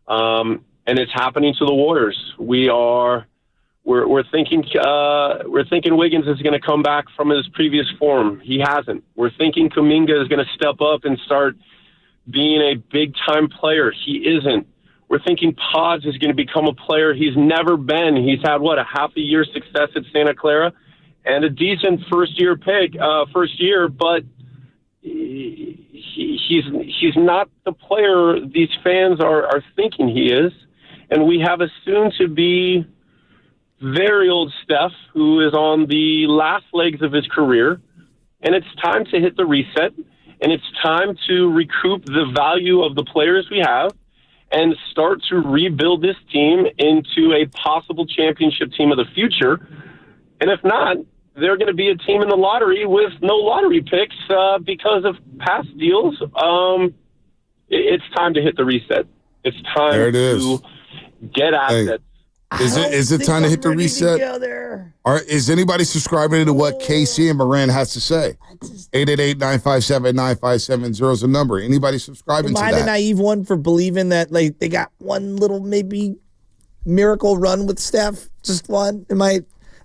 and it's happening to the Warriors. We're thinking Wiggins is going to come back from his previous form. He hasn't. We're thinking Kuminga is going to step up and start being a big-time player. He isn't. We're thinking Podz is going to become a player he's never been. He's had, a half a year success at Santa Clara and a decent first year, but he's not the player these fans are thinking he is. And we have a soon-to-be very old Steph who is on the last legs of his career, and it's time to hit the reset, and it's time to recoup the value of the players we have and start to rebuild this team into a possible championship team of the future. And if not, they're going to be a team in the lottery with no lottery picks because of past deals. It's time to hit the reset. It's time to get assets. Is it time to hit the reset? Is anybody subscribing to what KC and Moran has to say? 888-957-9570 is the number. Anybody subscribing to that? Am I the naive one for believing that they got one little maybe miracle run with Steph? Just one? Am I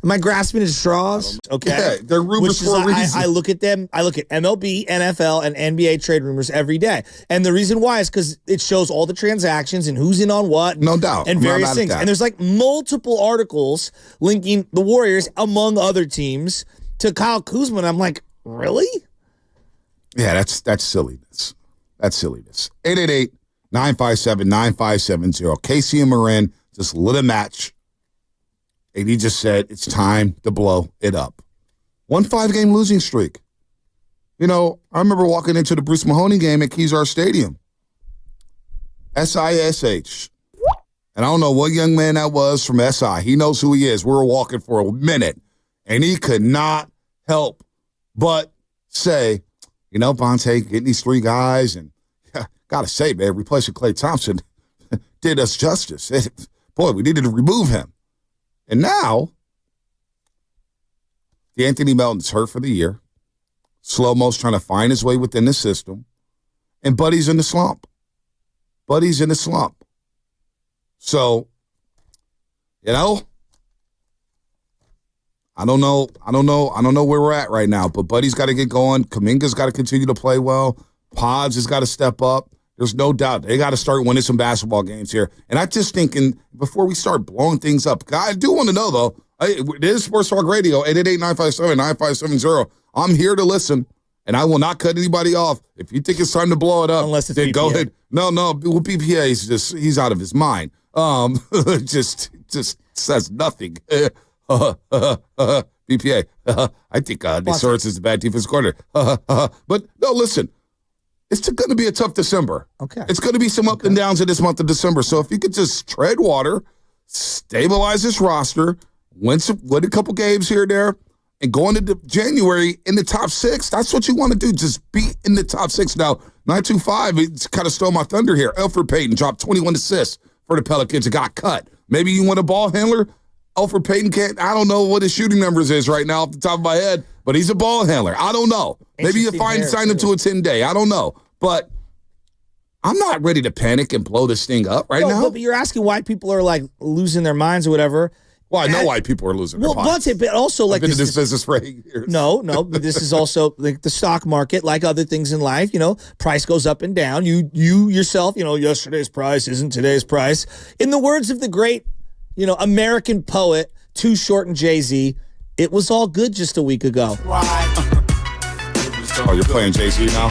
Am I grasping at straws? Okay. Yeah, they're rumors for a reason. I look at them. I look at MLB, NFL, and NBA trade rumors every day. And the reason why is because it shows all the transactions and who's in on what. No doubt. And various things. And there's like multiple articles linking the Warriors, among other teams, to Kyle Kuzma. And I'm like, really? Yeah, that's silliness. That's silliness. 888-957-9570. Casey and Marin just lit a match. And he just said, it's time to blow it up. 1 5-game losing streak. You know, I remember walking into the Bruce Mahoney game at Kezar Stadium. SISH. And I don't know what young man that was from SI. He knows who he is. We were walking for a minute, and he could not help but say, you know, Bonta getting these 3 guys, and got to say, man, replacing Klay Thompson did us justice. Boy, we needed to remove him. And now, Anthony Melton's hurt for the year. Slow-mo's trying to find his way within the system. And Buddy's in the slump. So, you know, I don't know where we're at right now, but Buddy's got to get going. Kuminga's got to continue to play well. Podz has got to step up. There's no doubt. They got to start winning some basketball games here. And I'm just thinking, before we start blowing things up, I do want to know, though, it is Sports Talk Radio, 888-957-9570. I'm here to listen, and I will not cut anybody off. If you think it's time to blow it up, unless it's then BPA. Go ahead. No, BPA is just, he's out of his mind. Just says nothing. BPA. I think Soros is a bad defense corner. But no, listen. It's going to be a tough December. Okay. It's going to be some up and downs in this month of December. So if you could just tread water, stabilize this roster, win a couple games here and there, and go into January in the top 6, that's what you want to do. Just be in the top 6. Now, 925, it's kind of stole my thunder here. Elfrid Payton dropped 21 assists for the Pelicans and got cut. Maybe you want a ball handler? Elfrid Payton can't. I don't know what his shooting numbers is right now off the top of my head, but he's a ball handler. I don't know. Maybe you sign him to a 10-day. I don't know. But I'm not ready to panic and blow this thing up right now. But you're asking why people are like losing their minds or whatever. Well, I know why people are losing their minds. But also like I've been in this business for 8 years. No, but this is also like the stock market, like other things in life. You know, price goes up and down. You yourself, you know, yesterday's price isn't today's price. In the words of the great, you know, American poet, Too Short and Jay-Z, it was all good just a week ago. Oh, you're playing Jay-Z now?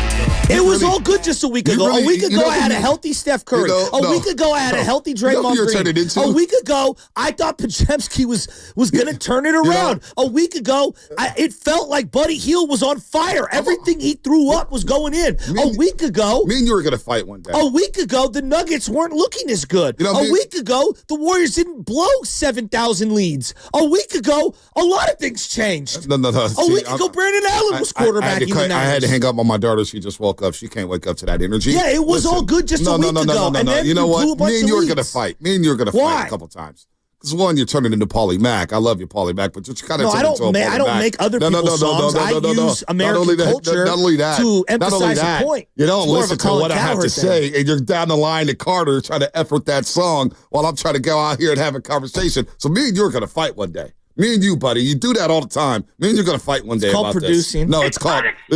It was all good just a week ago. A week ago, I had a healthy Steph Curry. A week ago, I had a healthy Draymond Green. A week ago, I thought Podziemski was going to turn it around. A week ago, it felt like Buddy Hield was on fire. Everything he threw up was going in. A week ago, me and you were going to fight one day. A week ago, the Nuggets weren't looking as good. A week ago, the Warriors didn't blow 7,000 leads. A week ago, a lot of things changed. No. A week ago, Brandon Allen was quarterbacking the Nuggets. I had to hang up on my daughter. She just woke up. She can't wake up to that energy. Yeah, it was all good just a week ago. No. And then you know what? Me and you are going to fight. fight a couple times. Because one, you're turning into Paulie Mack. I love you, Paulie Mack, but you're kind of turning into a Paulie Mack. I don't make other people's songs. I use American culture to emphasize a point. You don't listen to what I have to say, and you're down the line to Carter trying to effort that song while I'm trying to go out here and have a conversation. So me and you are going to fight one day. Me and you, buddy, you do that all the time. Me and you're going to fight one day about this. It's called producing. No, it's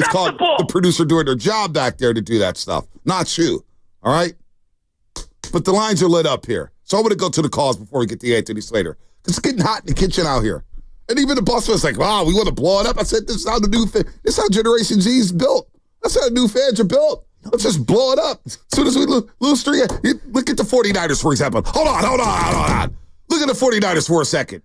called the producer doing their job back there to do that stuff, not you. All right? But the lines are lit up here. So I'm going to go to the calls before we get to Anthony Slater. It's getting hot in the kitchen out here. And even the boss was like, wow, we want to blow it up. I said, this is how this is how Generation Z is built. That's how the new fans are built. Let's just blow it up. As soon as we lose 3, look at the 49ers, for example. Hold on. Look at the 49ers for a second.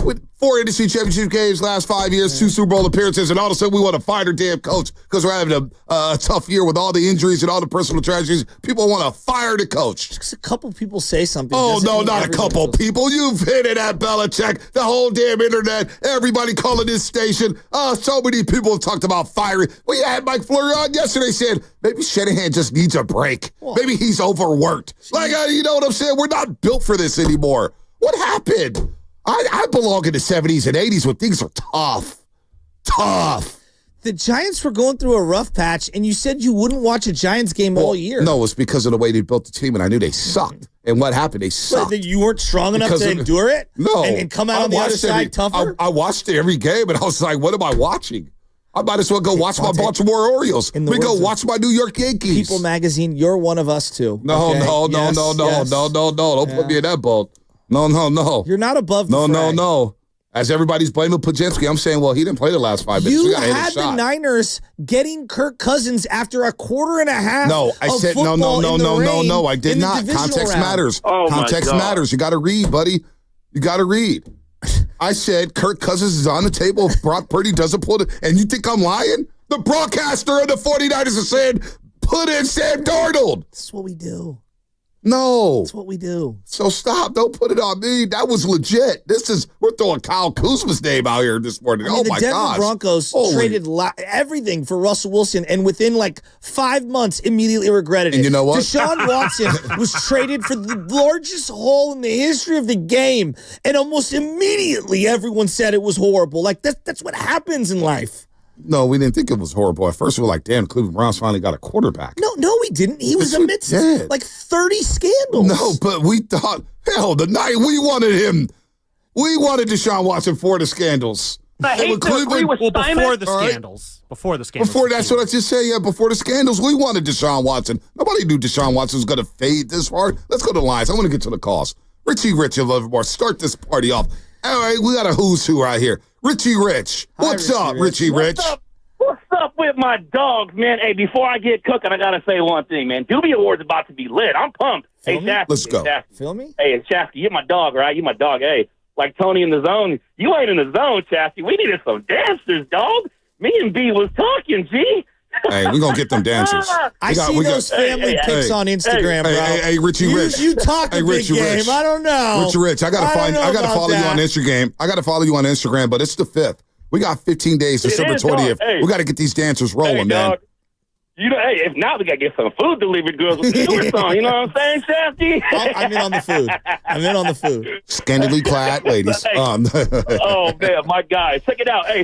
With 4 NFC championship games last 5 years, 2 Super Bowl appearances, and all of a sudden we want to fire the damn coach because we're having a tough year with all the injuries and all the personal tragedies. People want to fire the coach. Just a couple people say something. Oh, no, not a couple people. You've hit it at Belichick, the whole damn internet, everybody calling this station. So many people have talked about firing. Well, you had Mike Fleury on yesterday saying maybe Shanahan just needs a break. Well, maybe he's overworked. Like, you know what I'm saying? We're not built for this anymore. What happened? I belong in the 70s and 80s when things are tough. The Giants were going through a rough patch, and you said you wouldn't watch a Giants game all year. No, it's because of the way they built the team, and I knew they sucked. And what happened? They sucked. But you weren't strong enough to endure it? No. And come out on the other side tougher? I watched every game, and I was like, what am I watching? I might as well go watch my Baltimore Orioles. We go watch my New York Yankees. People Magazine, you're one of us too. No, okay? no. Don't put me in that boat. No. You're not above the fray. No. As everybody's blaming Podzinski, I'm saying, well, he didn't play the last 5 minutes. You had the Niners getting Kirk Cousins after a quarter and a half. No, I said no. I did not. Context matters. Oh, Context matters. You got to read, buddy. You got to read. I said Kirk Cousins is on the table if Brock Purdy doesn't pull it. And you think I'm lying? The broadcaster of the 49ers is saying, put in Sam Darnold. This is what we do. No. That's what we do. So stop. Don't put it on me. That was legit. We're throwing Kyle Kuzma's name out here this morning. The Denver gosh. Broncos traded everything for Russell Wilson, and within like 5 months, immediately regretted it. And you know what? Deshaun Watson was traded for the largest haul in the history of the game, and almost immediately everyone said it was horrible. Like, that's what happens in life. No, we didn't think it was horrible. At first, we were like, damn, Cleveland Browns finally got a quarterback. No, we didn't. He was amidst like 30 scandals. No, but we thought, hell, the night we wanted him. We wanted Deshaun Watson for the scandals. I hate to agree with Simon. Before the scandals. Before the scandals. Before, that's what I just said. Yeah, before the scandals, we wanted Deshaun Watson. Nobody knew Deshaun Watson was going to fade this far. Let's go to the lines. I want to get to the calls. Richie Rich of Livermore, start this party off. All right, we got a who's who right here. Richie Rich. What's up, Richie Rich? What's up with my dogs, man? Hey, before I get cooking, I got to say one thing, man. Doobie Awards about to be lit. I'm pumped. Hey, Shasky. Let's go. Feel me? Hey, Shasky, you're my dog, right? You my dog. Hey, like Tony in the zone. You ain't in the zone, Shasky. We needed some dancers, dog. Me and B was talking, G. Hey, we're going to get them dancers. I see those family pics on Instagram, bro. Hey, Richie Rich. You talk a big game. I don't know. Richie Rich, I got to follow you on Instagram. I got to follow you on Instagram, but it's the 5th. We got 15 days, December 20th. Hey. We got to get these dancers rolling, man. Dog. You know, hey, if not, we got to get some food delivered, girls with the song. You know what I'm saying, Shasky? I'm in on the food. Scantily clad ladies. Oh, man, my guy. Check it out. Hey,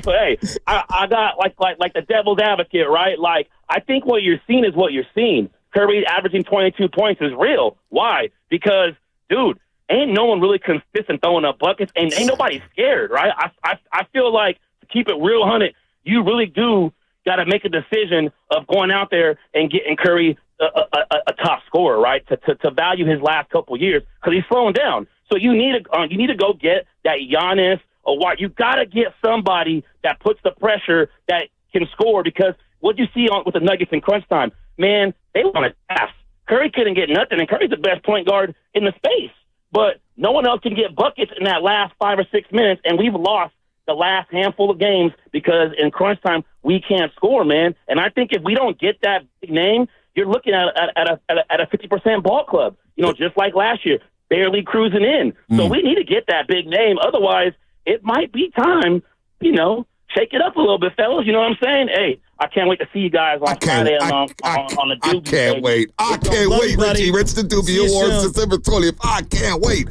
I got like the devil's advocate, right? Like, I think what you're seeing is what you're seeing. Curry averaging 22 points is real. Why? Because, dude, ain't no one really consistent throwing up buckets, and ain't nobody scared, right? I feel like, to keep it real, 100, you really do got to make a decision of going out there and getting Curry a top scorer, right? To value his last couple of years, because he's slowing down. So you need to go get that Giannis or what. You got to get somebody that puts the pressure that can score, because what you see with the Nuggets in crunch time, man, they want to pass. Curry couldn't get nothing, and Curry's the best point guard in the space. But no one else can get buckets in that last 5 or 6 minutes, and we've lost the last handful of games because in crunch time we can't score, man. And I think if we don't get that big name, you're looking at a 50% ball club. You know, just like last year, barely cruising in. So we need to get that big name. Otherwise, it might be time. You know, shake it up a little bit, fellas. You know what I'm saying? Hey, I can't wait to see you guys on Friday on the Doobie. I can't wait. I can't wait, Richie Rich, the Doobie Awards, December 20th. I can't wait.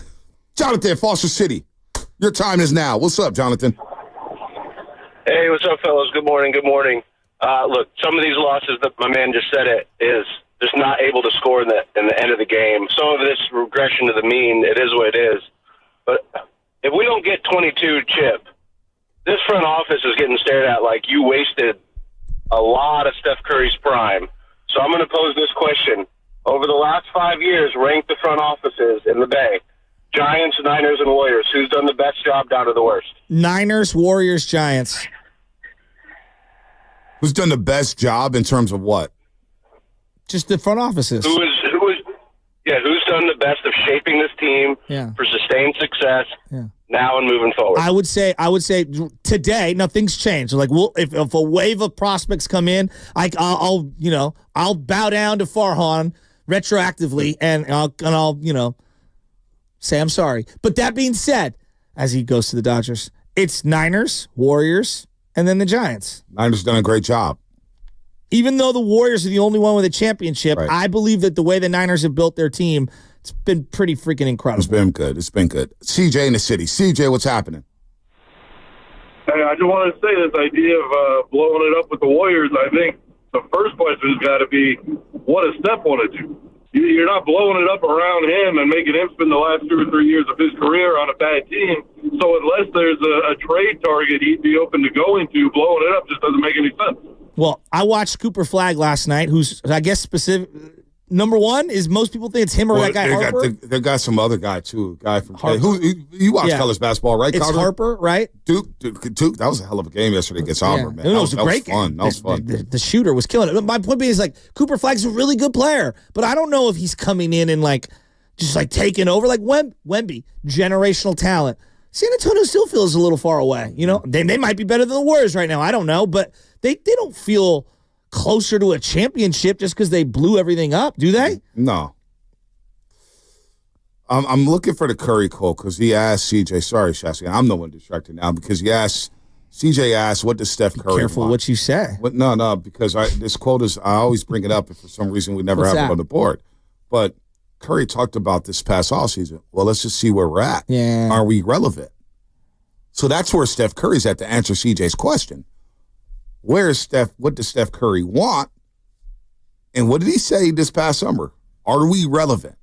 Jonathan, Foster City, your time is now. What's up, Jonathan? Hey, what's up, fellas? Good morning. Look, some of these losses that my man just said is just not able to score in the end of the game. Some of this regression to the mean, it is what it is. But if we don't get 22 chip, this front office is getting stared at like you wasted a lot of Steph Curry's prime. So I'm going to pose this question. Over the last 5 years, rank the front offices in the Bay. Giants, Niners, and Warriors. Who's done the best job down to the worst? Niners, Warriors, Giants. Who's done the best job in terms of what? Just the front offices. Who's done the best of shaping this team for sustained success now and moving forward? I would say today. Now things change. Like if a wave of prospects come in, I'll bow down to Farhan retroactively, and I'll say I'm sorry. But that being said, as he goes to the Dodgers, it's Niners, Warriors, and then the Giants. Niners done a great job. Even though the Warriors are the only one with a championship, right. I believe that the way the Niners have built their team, it's been pretty freaking incredible. It's been good. CJ in the city. CJ, what's happening? Hey, I just wanted to say this idea of blowing it up with the Warriors. I think the first question has got to be, what does Steph want to do? You're not blowing it up around him and making him spend the last 2 or 3 years of his career on a bad team. So unless there's a trade target he'd be open to going to, blowing it up just doesn't make any sense. Well, I watched Cooper Flagg last night, who's, I guess, specific. Number one is most people think it's him or that guy Harper. They got some other guy, too. Guy from who you watch college basketball, right, It's Carter? Harper, right? Duke. That was a hell of a game yesterday against Auburn, man. It was a great game. That was fun. The shooter was killing it. My point being is, like, Cooper Flagg's a really good player, but I don't know if he's coming in and, like, just, like, taking over. Like Wemby, generational talent. San Antonio still feels a little far away. You know, they might be better than the Warriors right now. I don't know, but they don't feel closer to a championship just because they blew everything up, do they? No. I'm looking for the Curry quote because he asked CJ. Sorry, Shasky, I'm the one distracted now because CJ asked, "What does Steph Curry Careful want?" what you say. No, because this quote is, I always bring it up, and for some reason we never have it on the board. But Curry talked about this past offseason. Well, let's just see where we're at. Yeah. Are we relevant? So that's where Steph Curry's at to answer CJ's question. Where is Steph? What does Steph Curry want? And what did he say this past summer? Are we relevant?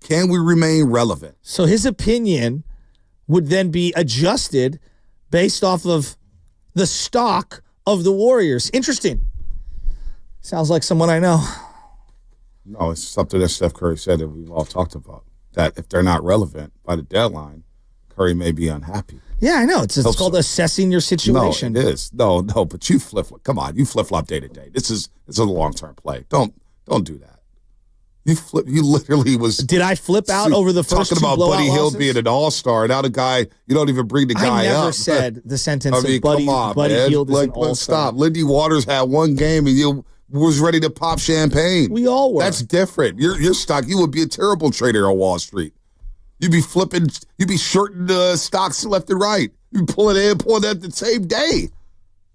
Can we remain relevant? So his opinion would then be adjusted based off of the stock of the Warriors. Interesting. Sounds like someone I know. No, it's something that Steph Curry said that we've all talked about. That if they're not relevant by the deadline, Curry may be unhappy. Yeah, I know. It's called assessing your situation. No, it is. No, but you flip-flop. Come on, you flip-flop day to day. This is a long-term play. Don't do that. You literally was. Did I flip out over the first talking about Buddy Hield losses? being an all-star? Now the guy, you don't even bring the guy up. I never said the sentence of Buddy man. Hield is an all-star. Stop. Lindy Waters had one game and you was ready to pop champagne. We all were. That's different. Your stock. You would be a terrible trader on Wall Street. You'd be flipping. You'd be shorting stocks left and right. You'd be pulling in, pulling out the same day.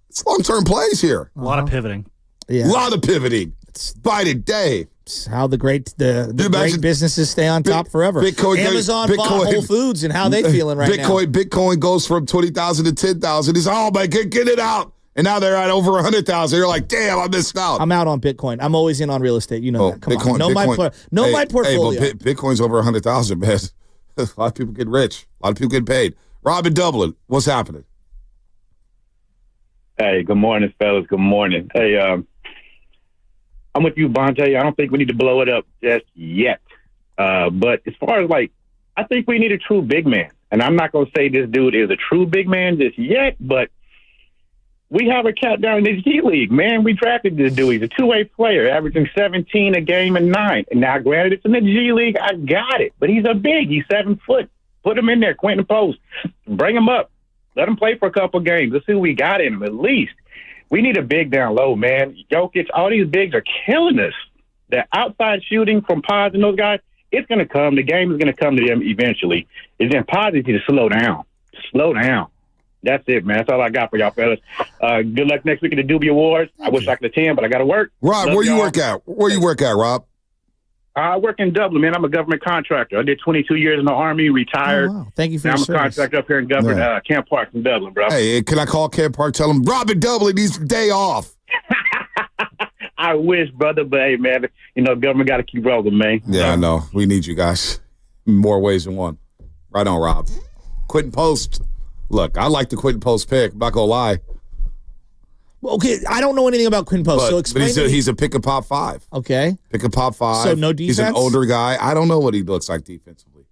It's long-term plays here. A lot of pivoting. Yeah. A lot of pivoting. It's by the day. It's how the great businesses stay on top forever. Amazon bought Whole Foods, and how they feeling right now? Bitcoin goes from 20,000 to 10,000. He's oh man, get it out. And now they're at over 100,000. You're like, damn, I missed out. I'm out on Bitcoin. I'm always in on real estate. You know that. Come on. My portfolio. Hey, but Bitcoin's over 100,000, man. A lot of people get rich. A lot of people get paid. Rob in Dublin, what's happening? Hey, good morning, fellas. Good morning. Hey, I'm with you, Bonta. I don't think we need to blow it up just yet. But as far as, I think we need a true big man. And I'm not going to say this dude is a true big man just yet, but we have a countdown in the G League, man. We drafted this dude. He's a two-way player, averaging 17 a game and 9. And now, granted, it's in the G League. I got it. But he's a big. He's 7 foot. Put him in there, Quentin Post. Bring him up. Let him play for a couple games. Let's see what we got in him at least. We need a big down low, man. Jokic, all these bigs are killing us. The outside shooting from Podz and those guys, it's going to come. The game is going to come to them eventually. It's then positive to slow down. Slow down. That's it, man. That's all I got for y'all, fellas. Good luck next week at the Doobie Awards. I wish I could attend, but I got to work. Rob, where you work at? Where you work at, Rob? I work in Dublin, man. I'm a government contractor. I did 22 years in the Army, retired. Oh, wow. Thank you for your I'm a service. contractor up here in Dublin, Camp Park in Dublin, bro. Hey, can I call Camp Park? Tell him Rob in Dublin needs a day off. I wish, brother, but hey, man, government got to keep rolling, man. Yeah, I know. We need you guys in more ways than one. Right on, Rob. Quentin Post. Look, I like the Quentin Post pick. I'm not going to lie. Well, okay, I don't know anything about Quinn Post, so explain but he's a pick and pop 5. Okay. Pick and pop 5. So no defense? He's an older guy. I don't know what he looks like defensively.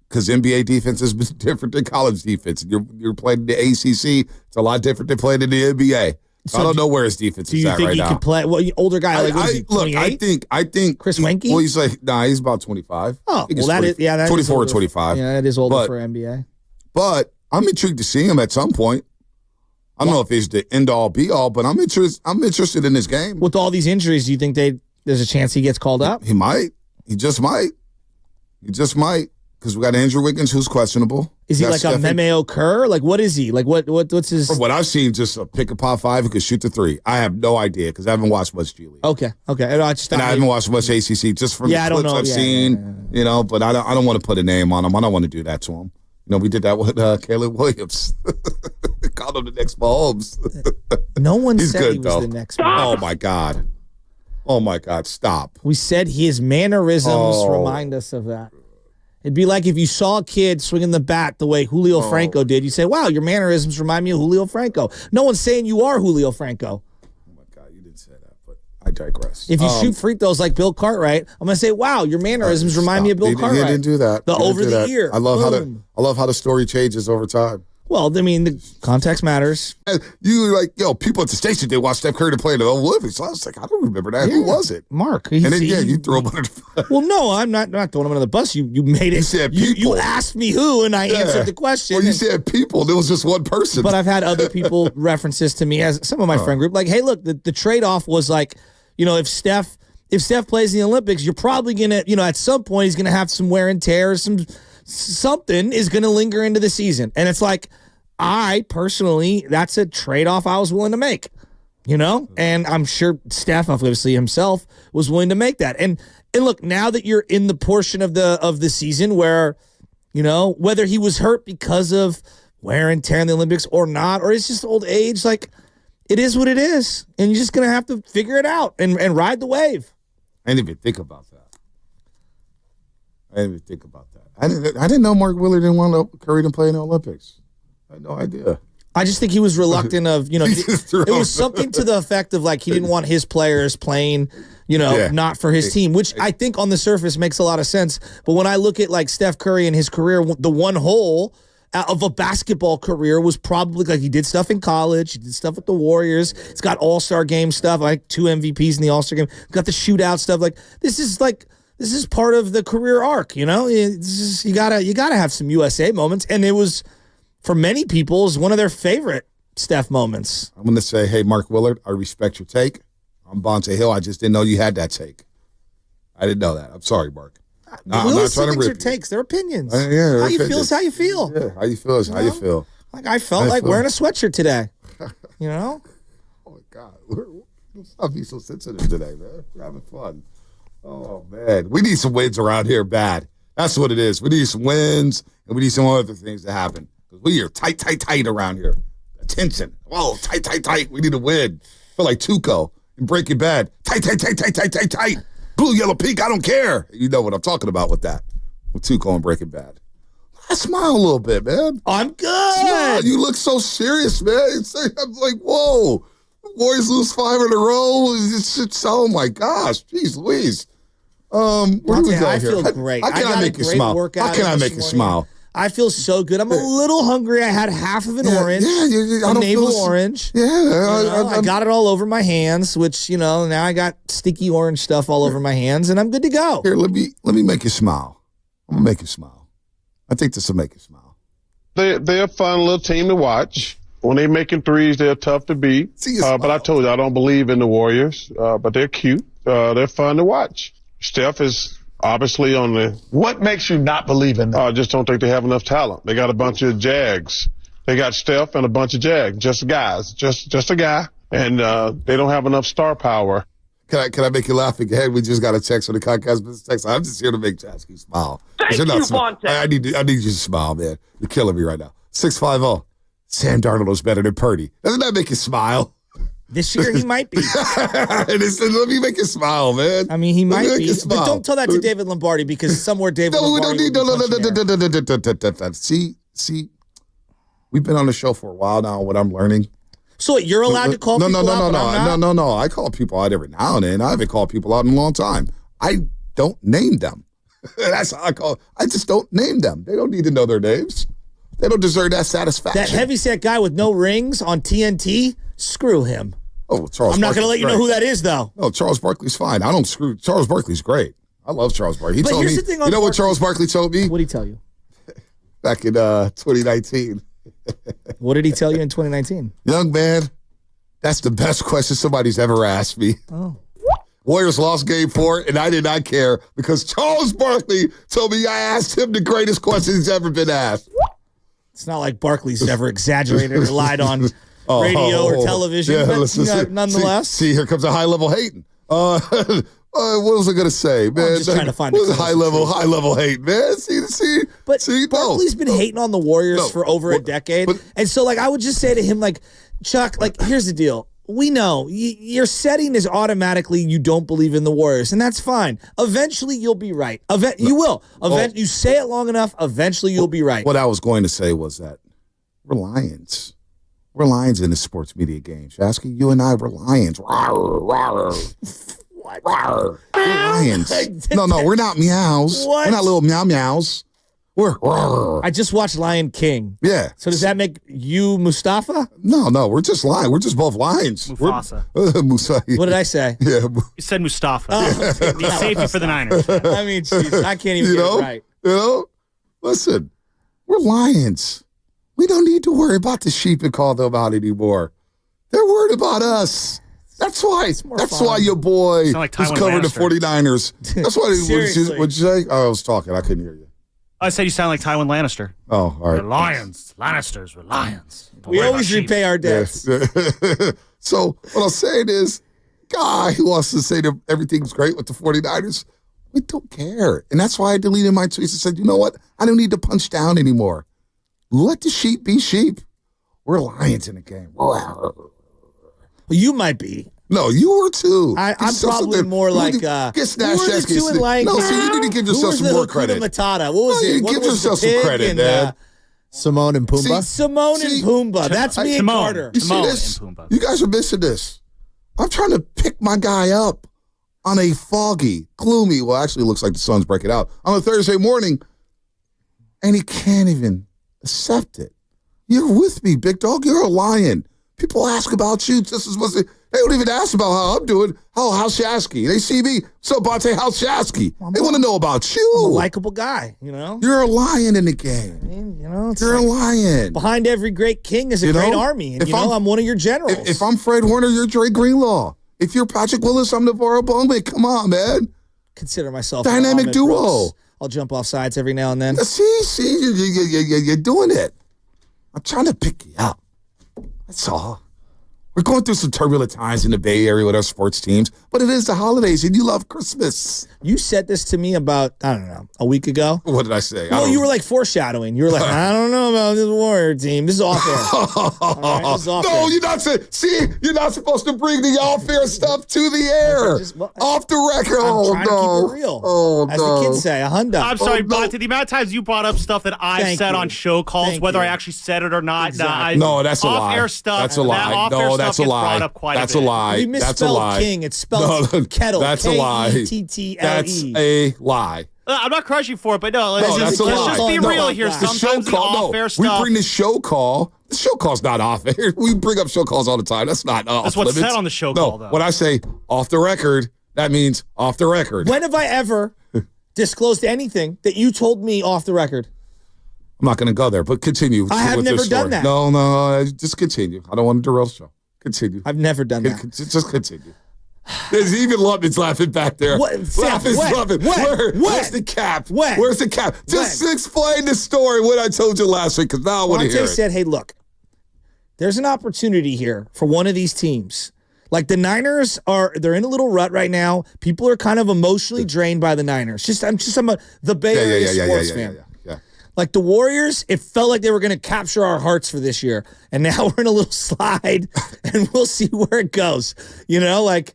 Because NBA defense is different than college defense. You're playing in the ACC. It's a lot different than playing in the NBA. So I don't know where his defense is at right now. Do you think he could play? Well, older guy, what is he, 28? Look, I think Chris Wenke? Well, he's about 25. Oh, well, that is 24 or 25. Yeah, that is older for NBA. But I'm intrigued to see him at some point. I don't know if he's the end-all, be-all, but I'm interested in this game. With all these injuries, do you think there's a chance he gets called up? He might. He just might. Because we got Andrew Wiggins, who's questionable. Is he like a Memeo Kerr? Like, what is he? Like, what's his... From what I've seen, just a pick a pop 5 who could shoot the 3. I have no idea because I haven't watched much G League. Okay. And I haven't watched much ACC just from the clips I've seen. But I don't want to put a name on him. I don't want to do that to him. We did that with Caleb Williams. called him the next Mahomes. No one He's said good, he was though. the next. Oh, my God. Oh, my God. Stop. We said his mannerisms remind us of that. It'd be like if you saw a kid swinging the bat the way Julio Franco did. You say, wow, your mannerisms remind me of Julio Franco. No one's saying you are Julio Franco. Oh, my God. You didn't say that, but I digress. If you shoot free throws like Bill Cartwright, I'm going to say, wow, your mannerisms remind me of Bill Cartwright. You didn't do that. The over the ear. I love how the story changes over time. Well, I mean, the context matters. You were like, people at the station did watch Steph Curry play in the Olympics. So I was like, I don't remember that. Yeah. Who was it? Mark. And then, you threw him under the bus. Well, no, I'm not throwing him under the bus. You made it. You said you asked me who, and I answered the question. Well, you said people. There was just one person. But I've had other people references to me as some of my friend group. Like, hey, look, the trade-off was like, if Steph plays in the Olympics, you're probably going to, at some point he's going to have some wear and tear, something is going to linger into the season. And it's like, I personally, that's a trade-off I was willing to make, and I'm sure Steph, obviously himself, was willing to make that. And look, now that you're in the portion of the season where, whether he was hurt because of wear and tear in the Olympics or not, or it's just old age, like, it is what it is. And you're just going to have to figure it out and ride the wave. I didn't even think about that. I didn't know Mark Willard didn't want Curry to play in the Olympics. I had no idea. I just think he was reluctant of, it was something to the effect of like he didn't want his players playing, not for his team, which I think on the surface makes a lot of sense. But when I look at like Steph Curry and his career, the one hole of a basketball career was probably like he did stuff in college, he did stuff with the Warriors. It's got All-Star game stuff, like 2 MVPs in the All-Star game. Got the shootout stuff. Like this is part of the career arc, you gotta have some USA moments, and it was. For many people, is one of their favorite Steph moments. I'm going to say, hey, Mark Willard, I respect your take. I'm Bonta Hill. I just didn't know you had that take. I didn't know that. I'm sorry, Mark. I'm not trying to rip takes. They're opinions. How you feel is how you feel. Yeah, how you feel is how you feel. Like I felt like wearing a sweatshirt today. Oh, my God. Stop being so sensitive today, man. We're having fun. Oh, man. We need some wins around here bad. That's what it is. We need some wins, and we need some other things to happen. Because we are tight around here. Attention. Whoa, tight. We need to win. Feel like Tuco in Breaking Bad. Tight. Blue, yellow, pink, I don't care. You know what I'm talking about with that. With Tuco in Breaking Bad. I smile a little bit, man. I'm good. Smile. You look so serious, man. I'm like, whoa. Warriors lose 5 in a row. Oh, my gosh. Jeez Louise. Where do we go I here? feel great. How can I make you smile? How can I make you smile? I feel so good. I'm a little hungry. I had half of an orange, a navel orange. Yeah. I got it all over my hands, which, now I got sticky orange stuff all over my hands, and I'm good to go. Here, let me make you smile. I'm going to make you smile. I think this will make you smile. They're a fun little team to watch. When they're making threes, they're tough to beat. But I told you, I don't believe in the Warriors, but they're cute. They're fun to watch. Steph is obviously on the... What makes you not believe in them? I just don't think they have enough talent. They got a bunch of Jags. They got Steph and a bunch of Jags. Just guys. Just a guy. And they don't have enough star power. Can I make you laugh again? We just got a text from the Comcast business text. I'm just here to make Shasky smile. Thank you, Bonta. I need you to smile, man. You're killing me right now. 650. Sam Darnold is better than Purdy. Doesn't that make you smile? This year he might be. Let me make you smile, man. I mean, he might be. But don't tell that to David Lombardi, because somewhere David Lombardi. No. See, we've been on the show for a while now. What I'm learning. So you're allowed to call people out? No. I call people out every now and then. I haven't called people out in a long time. I don't name them. That's how I call. I just don't name them. They don't need to know their names. They don't deserve that satisfaction. That heavyset guy with no rings on TNT. Screw him. Oh, Charles. I'm not going to let you know who that is, though. No, Charles Barkley's fine. I don't screw. Charles Barkley's great. I love Charles Barkley. He told me. You know what Charles Barkley told me? What did he tell you? Back in 2019. What did he tell you in 2019? Young man, that's the best question somebody's ever asked me. Oh. Warriors lost game 4, and I did not care because Charles Barkley told me I asked him the greatest question he's ever been asked. It's not like Barkley's ever exaggerated or lied on radio or television, but nonetheless. See, here comes a high-level hating. What was I gonna say, man? I'm just trying to find what was high level hate, man. But Barkley's been hating on the Warriors for over a decade, and so like I would just say to him, like, Chuck, like, here's the deal. We know your setting is automatically you don't believe in the Warriors, and that's fine. Eventually, you'll be right. You will. You say it long enough, eventually you'll be right. What I was going to say was that we're Lions. We're Lions in the sports media game. Shasky, you and I were Lions. Rawr, rawr. What? Rawr. We're Lions. No, we're not meows. What? We're not little meow meows. We're rawr. I just watched Lion King. Yeah. So does that make you Mustafa? No, we're just Lions. We're just both Lions. Mufasa. What did I say? Yeah. You said Mustafa. Oh. He's safety for the Niners. I mean, geez, I can't even get it right. Listen, we're Lions. We don't need to worry about the sheep and call them out anymore. They're worried about us. That's why. That's why your boy like who's covering the 49ers. That's why. What'd you say? Oh, I was talking. I couldn't hear you. I said you sound like Tywin Lannister. Oh, all right. We're Lions. Lannisters. We're Lions. We always repay our debts. Yeah. So what I'm saying is, guy who wants to say that everything's great with the 49ers, we don't care. And that's why I deleted my tweets and said, you know what? I don't need to punch down anymore. Let the sheep be sheep. We're Lions in the game. Well, you might be. No, you were too. I'm probably more like get Snatch Shasky. No, see, you need to give yourself some more credit. Matata? What was it? Give yourself some credit, man. Simone and Pumbaa. Simone and Pumbaa. That's me and Carter. You see this? You guys are missing this. I'm trying to pick my guy up on a foggy, gloomy, well, actually it looks like the sun's breaking out, on a Thursday morning, and he can't even accept it. You're with me, big dog. You're a lion. People ask about you just as much. They don't even ask about how I'm doing. How's Shasky? They see me. So, Bonta, how's Shasky? They want to know about you. I'm a likable guy, you know? You're a lion in the game. I mean, you know, you're a lion. Behind every great king is a great army. And, I'm one of your generals. If I'm Fred Warner, you're Dre Greenlaw. If you're Patrick Willis, I'm Navarro Bowman. Come on, man. Consider myself dynamic duo. Brooks. I'll jump off sides every now and then. See, you're doing it. I'm trying to pick you up. That's all. We're going through some turbulent times in the Bay Area with our sports teams, but it is the holidays, and you love Christmas. You said this to me about, I don't know, a week ago. What did I say? Well, you were like foreshadowing. You were like, I don't know about this Warrior team. This is off air. Right, this is off air. You're not you're not supposed to bring the off-air stuff to the air. Off the record. I'm trying to keep it real. As the kids say, a hundo. I'm sorry, Bonta. The amount of times you brought up stuff that I said on show calls, whether I actually said it or not. Exactly. No, that's a lie. Off-air stuff. That's a lie. No, that's a lie. That's a lie. You misspelled King. It's spelled kettle. That's a lie. Kettle. That's a lie. I'm not crushing for it, but no, let's just be real here. Sometimes the off-air stuff. We bring the show call. The show call's not off-air. We bring up show calls all the time. That's not off That's what's limits. said on the show call, though. When I say off the record, that means off the record. When have I ever disclosed anything that you told me off the record? I'm not going to go there, but continue. I have never done that. No, just continue. I don't want to derail the show. Continue. I've never done that. Just continue. There's even Lubman's laughing back there. Where's the cap? Where's the cap? Just explain the story, what I told you last week, because now I want to hear it. Said, hey, look, there's an opportunity here for one of these teams. Like the Niners they're in a little rut right now. People are kind of emotionally drained by the Niners. I'm the Bay Area sports fan. Like the Warriors, it felt like they were going to capture our hearts for this year. And now we're in a little slide, and we'll see where it goes. You know, like,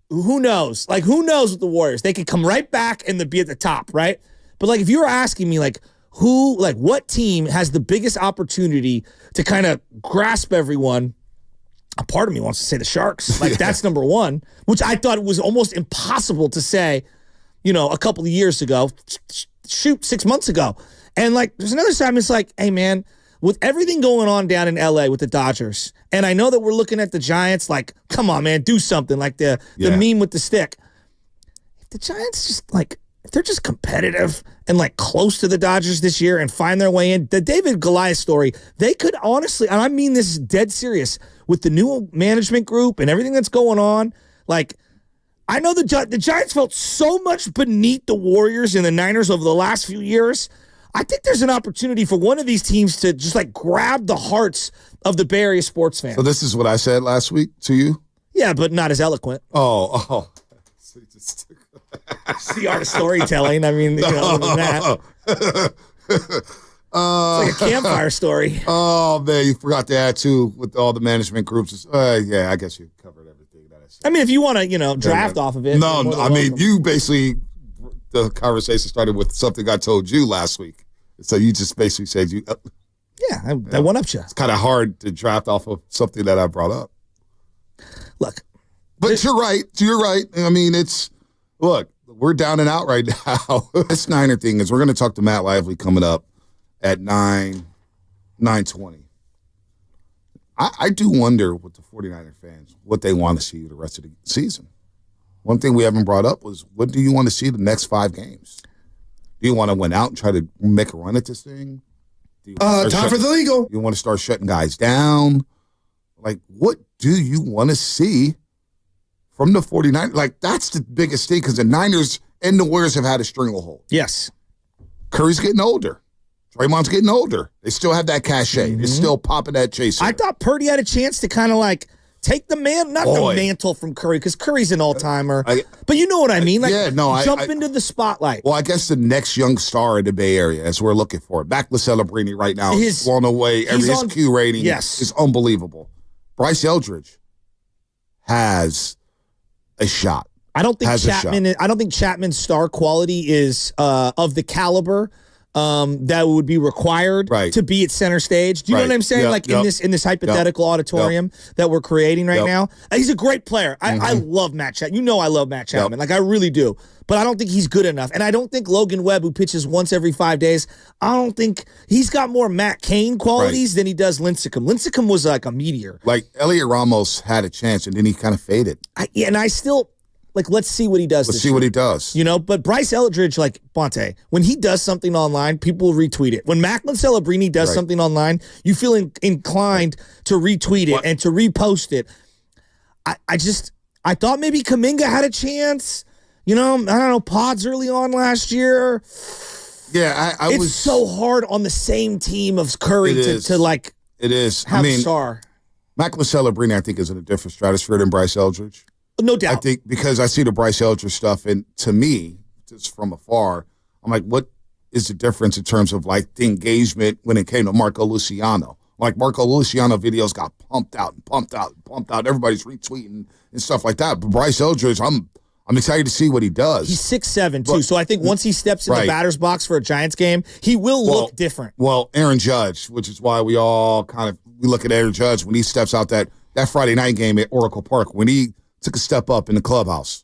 who knows? Like, who knows with the Warriors? They could come right back and be at the top, right? But, like, if you were asking me, like, what team has the biggest opportunity to kind of grasp everyone, a part of me wants to say the Sharks. Like, that's number one, which I thought was almost impossible to say, you know, a couple of years ago. 6 months ago. And, like, there's another side, it's like, hey, man, with everything going on down in L.A. with the Dodgers, and I know that we're looking at the Giants like, come on, man, do something, like the meme with the stick. If the Giants just, like, if they're just competitive and, like, close to the Dodgers this year and find their way in, the David Goliath story, they could honestly, and I mean this dead serious, with the new management group and everything that's going on, like, I know the Giants felt so much beneath the Warriors and the Niners over the last few years. I think there's an opportunity for one of these teams to just like grab the hearts of the Bay Area sports fans. So this is what I said last week to you? Yeah, but not as eloquent. Oh. It's the art of storytelling. I mean, other than that. It's like a campfire story. Oh, man, you forgot to add, too, with all the management groups. Yeah, I guess you covered everything that I said. I mean, if you want to, draft off of it. No, I mean, you basically, the conversation started with something I told you last week. So you just basically said you. Yeah, I one-upped you. It's kind of hard to draft off of something that I brought up. Look. But you're right. You're right. I mean, look, we're down and out right now. This Niner thing is we're going to talk to Matt Lively coming up at 9:20. I do wonder with the 49er fans what they want to see the rest of the season. One thing we haven't brought up was what do you want to see the next 5 games? Do you want to win out and try to make a run at this thing? Time for the legal. You want to start shutting guys down? Like, what do you want to see from the 49ers? Like, that's the biggest thing because the Niners and the Warriors have had a stranglehold. Yes. Curry's getting older. Draymond's getting older. They still have that cachet. They're still popping that chaser. I thought Purdy had a chance to kind of like take the the mantle from Curry because Curry's an all-timer. But you know what I mean? Like, jump into the spotlight. Well, I guess the next young star in the Bay Area, as we're looking for. Mac Celebrini right now is blown away. His Q rating is unbelievable. Bryce Eldridge has a shot. I don't think Chapman's star quality is of the caliber that would be required to be at center stage. Do you know what I'm saying? In this hypothetical auditorium that we're creating right now. He's a great player. I love Matt Chapman. You know I love Matt Chapman. Like I really do. But I don't think he's good enough. And I don't think Logan Webb, who pitches once every 5 days, I don't think he's got more Matt Cain qualities than he does Lincecum. Lincecum was like a meteor. Like Elliot Ramos had a chance and then he kind of faded. And I still let's see what he does. Let's see what he does. But Bryce Eldridge, like Bonta, when he does something online, people retweet it. When Macklin Celebrini does something online, you feel inclined to retweet it and to repost it. I thought maybe Kuminga had a chance. I don't know, Podz early on last year. Yeah, it's so hard on the same team of Curry to like. It is. Have a star. Macklin Celebrini, I think, is in a different stratosphere than Bryce Eldridge. No doubt. I think because I see the Bryce Eldridge stuff, and to me, just from afar, I'm like, what is the difference in terms of like the engagement when it came to Marco Luciano? Like Marco Luciano videos got pumped out and pumped out and pumped out. Everybody's retweeting and stuff like that. But Bryce Eldridge, I'm excited to see what he does. He's 6'7", too, so I think once he steps in the batter's box for a Giants game, he will look different. Well, Aaron Judge, which is why we all we look at Aaron Judge when he steps out that Friday night game at Oracle Park, when he took a step up in the clubhouse.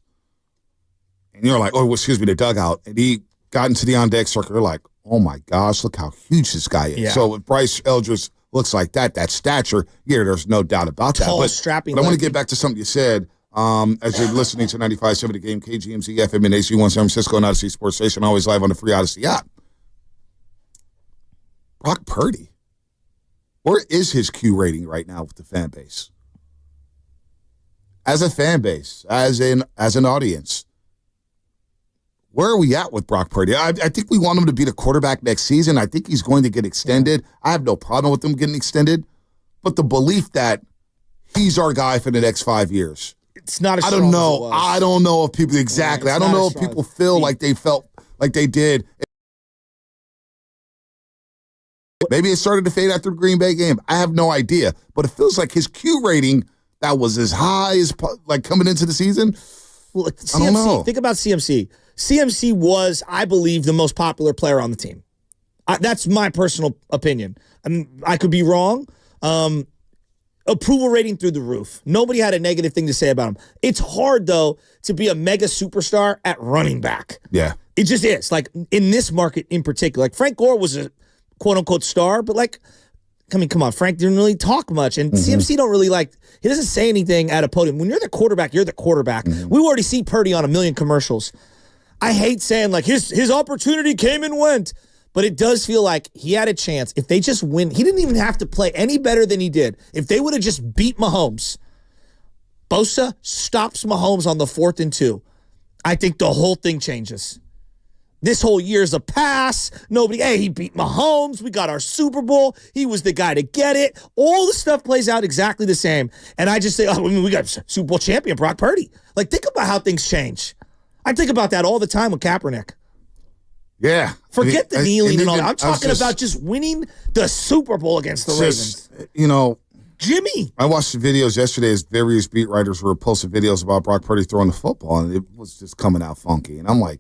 And you're like, the dugout. And he got into the on-deck circle. You're like, oh, my gosh, look how huge this guy is. Yeah. So if Bryce Eldridge looks like that stature, there's no doubt about that. Strapping. But I want to get back to something you said. As you're listening to 95.7 The Game, KGMZ, FM, and AC1 San Francisco, and Odyssey Sports Station, always live on the free Odyssey app. Brock Purdy, where is his Q rating right now with the fan base? As a fan base, as an audience, where are we at with Brock Purdy? I think we want him to be the quarterback next season. I think he's going to get extended. I have no problem with him getting extended, but the belief that he's our guy for the next 5 years. It's not as I don't know. I don't know if people I don't know if people feel like they felt like they did. Maybe it started to fade after the Green Bay game. I have no idea, but it feels like his Q rating that was as high as like coming into the season. Well, CMC, I don't know. Think about CMC. CMC was, I believe, the most popular player on the team. That's my personal opinion. I could be wrong. Approval rating through the roof. Nobody had a negative thing to say about him. It's hard, though, to be a mega superstar at running back. Yeah. It just is. Like, in this market in particular. Like, Frank Gore was a quote-unquote star, but, like, come on. Frank didn't really talk much. And CMC don't really, he doesn't say anything at a podium. When you're the quarterback, you're the quarterback. We already see Purdy on a million commercials. I hate saying, like, his opportunity came and went. But it does feel like he had a chance. If they just win, he didn't even have to play any better than he did. If they would have just beat Mahomes, Bosa stops Mahomes on the 4th and 2. I think the whole thing changes. This whole year's a pass. He beat Mahomes. We got our Super Bowl. He was the guy to get it. All the stuff plays out exactly the same. And I just say, we got Super Bowl champion Brock Purdy. Like, think about how things change. I think about that all the time with Kaepernick. Yeah. Forget the kneeling and all that. I'm talking about just winning the Super Bowl against the Ravens. Jimmy. I watched the videos yesterday as various beat writers were posting videos about Brock Purdy throwing the football, and it was just coming out funky. And I'm like,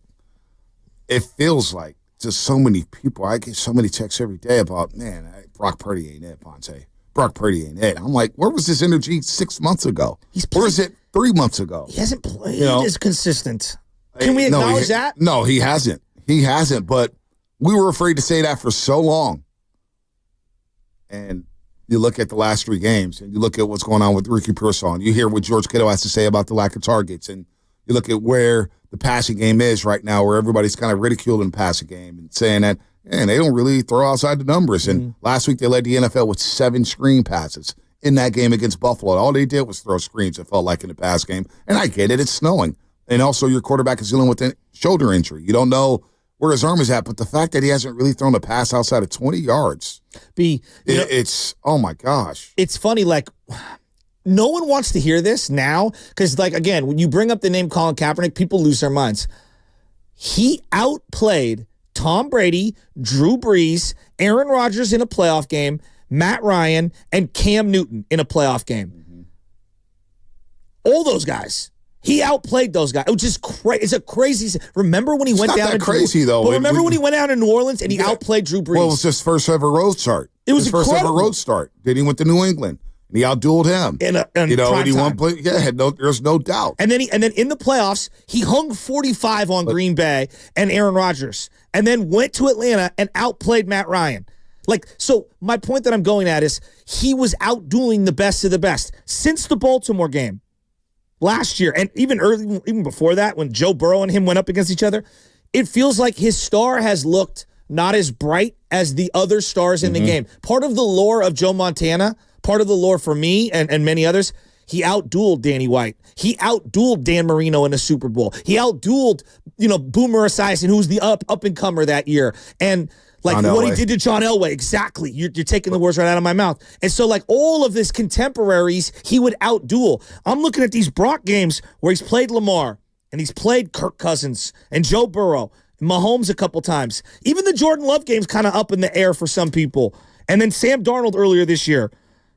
it feels like just so many people. I get so many texts every day about, man, Brock Purdy ain't it, Bonta. Brock Purdy ain't it. I'm like, where was this energy 6 months ago? Where is it 3 months ago? He hasn't played as consistent. Can we acknowledge that? No, he hasn't. He hasn't, but we were afraid to say that for so long. And you look at the last 3 games, and you look at what's going on with Ricky Pearsall, you hear what George Kittle has to say about the lack of targets, and you look at where the passing game is right now, where everybody's kind of ridiculing the passing game and saying that, man, they don't really throw outside the numbers. And last week they led the NFL with 7 screen passes in that game against Buffalo. All they did was throw screens, it felt like, in the pass game. And I get it, it's snowing. And also your quarterback is dealing with a shoulder injury. You don't know where his arm is at, but the fact that he hasn't really thrown a pass outside of 20 yards, it's, oh my gosh. It's funny, like, no one wants to hear this now because, like, again, when you bring up the name Colin Kaepernick, people lose their minds. He outplayed Tom Brady, Drew Brees, Aaron Rodgers in a playoff game, Matt Ryan, and Cam Newton in a playoff game. All those guys. He outplayed those guys. It was just crazy. It's a crazy. Remember when he went down? It's not that crazy, though. But remember when he went down to New Orleans and he outplayed Drew Brees? Well, it was his first ever road start. It was his first ever road start. Then he went to New England and he outdueled him. And he won. There's no doubt. And then in the playoffs, he hung 45 on Green Bay and Aaron Rodgers, and then went to Atlanta and outplayed Matt Ryan. Like, so my point that I'm going at is he was outdoing the best of the best since the Baltimore game last year, and even before that, when Joe Burrow and him went up against each other. It feels like his star has looked not as bright as the other stars in the game. Part of the lore of Joe Montana, part of the lore for me and many others, he outdueled Danny White. He outdueled Dan Marino in the Super Bowl. He outdueled, Boomer Esiason, who was the up-and-comer that year. And like John what Elway. he did to John Elway, exactly. You're taking the words right out of my mouth. And so, like, all of his contemporaries, he would outduel. I'm looking at these Brock games where he's played Lamar, and he's played Kirk Cousins, and Joe Burrow, and Mahomes a couple times. Even the Jordan Love game's kind of up in the air for some people. And then Sam Darnold earlier this year,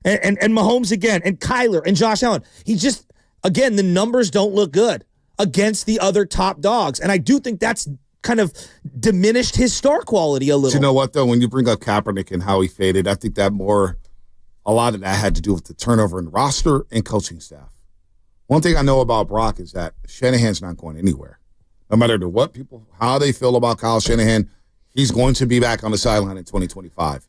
and Mahomes again, and Kyler, and Josh Allen. He just, again, the numbers don't look good against the other top dogs. And I do think that's kind of diminished his star quality a little. But you know what, though? When you bring up Kaepernick and how he faded, I think that a lot of that had to do with the turnover in roster and coaching staff. One thing I know about Brock is that Shanahan's not going anywhere. No matter how they feel about Kyle Shanahan, he's going to be back on the sideline in 2025.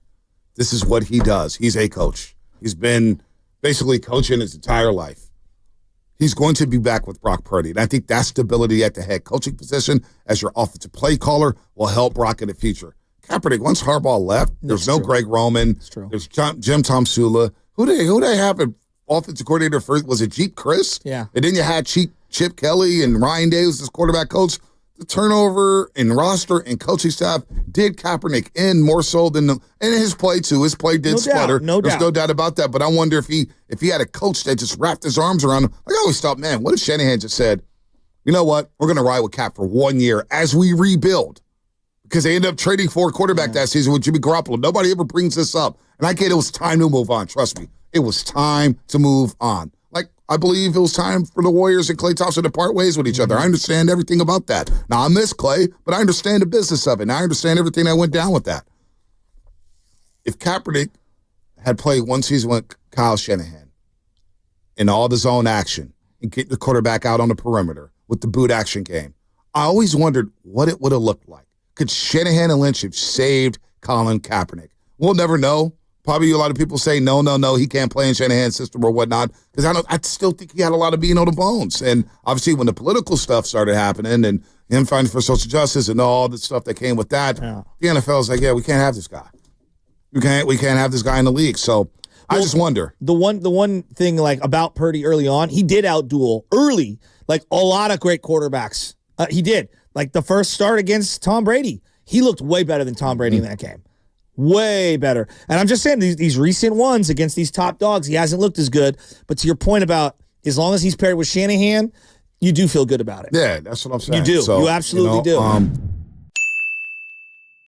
This is what he does. He's a coach. He's been basically coaching his entire life. He's going to be back with Brock Purdy. And I think that stability at the head coaching position as your offensive play caller will help Brock in the future. Kaepernick, once Harbaugh left, there's no Greg Roman. There's Jim Tomsula. Who they have an offensive coordinator first? Was it Jeep Chris? Yeah. And then you had Chip Kelly and Ryan Davis as quarterback coach. The turnover in roster and coaching staff did Kaepernick in more so than and his play too. His play did sputter. There's no doubt about that. But I wonder if he had a coach that just wrapped his arms around him. Like I always thought, man, what if Shanahan just said, you know what, we're going to ride with Cap for 1 year as we rebuild, because they ended up trading for a quarterback that season with Jimmy Garoppolo. Nobody ever brings this up, and I get it was time to move on. Trust me, it was time to move on. Like, I believe it was time for the Warriors and Klay Thompson to part ways with each other. I understand everything about that. Now, I miss Klay, but I understand the business of it. And I understand everything that went down with that. If Kaepernick had played one season with Kyle Shanahan in all the zone action and get the quarterback out on the perimeter with the boot action game, I always wondered what it would have looked like. Could Shanahan and Lynch have saved Colin Kaepernick? We'll never know. Probably a lot of people say, no, he can't play in Shanahan's system or whatnot, because I still think he had a lot of being on the bones. And obviously when the political stuff started happening and him fighting for social justice and all the stuff that came with that, the NFL is like, we can't have this guy. We can't have this guy in the league. So I just wonder. The one thing like about Purdy early on, he did outduel early, like a lot of great quarterbacks. He did. Like the first start against Tom Brady, he looked way better than Tom Brady in that game. Way better. And I'm just saying, these recent ones against these top dogs, he hasn't looked as good. But to your point about as long as he's paired with Shanahan, You do feel good about it. Yeah, that's what I'm saying. You do. So, You absolutely do.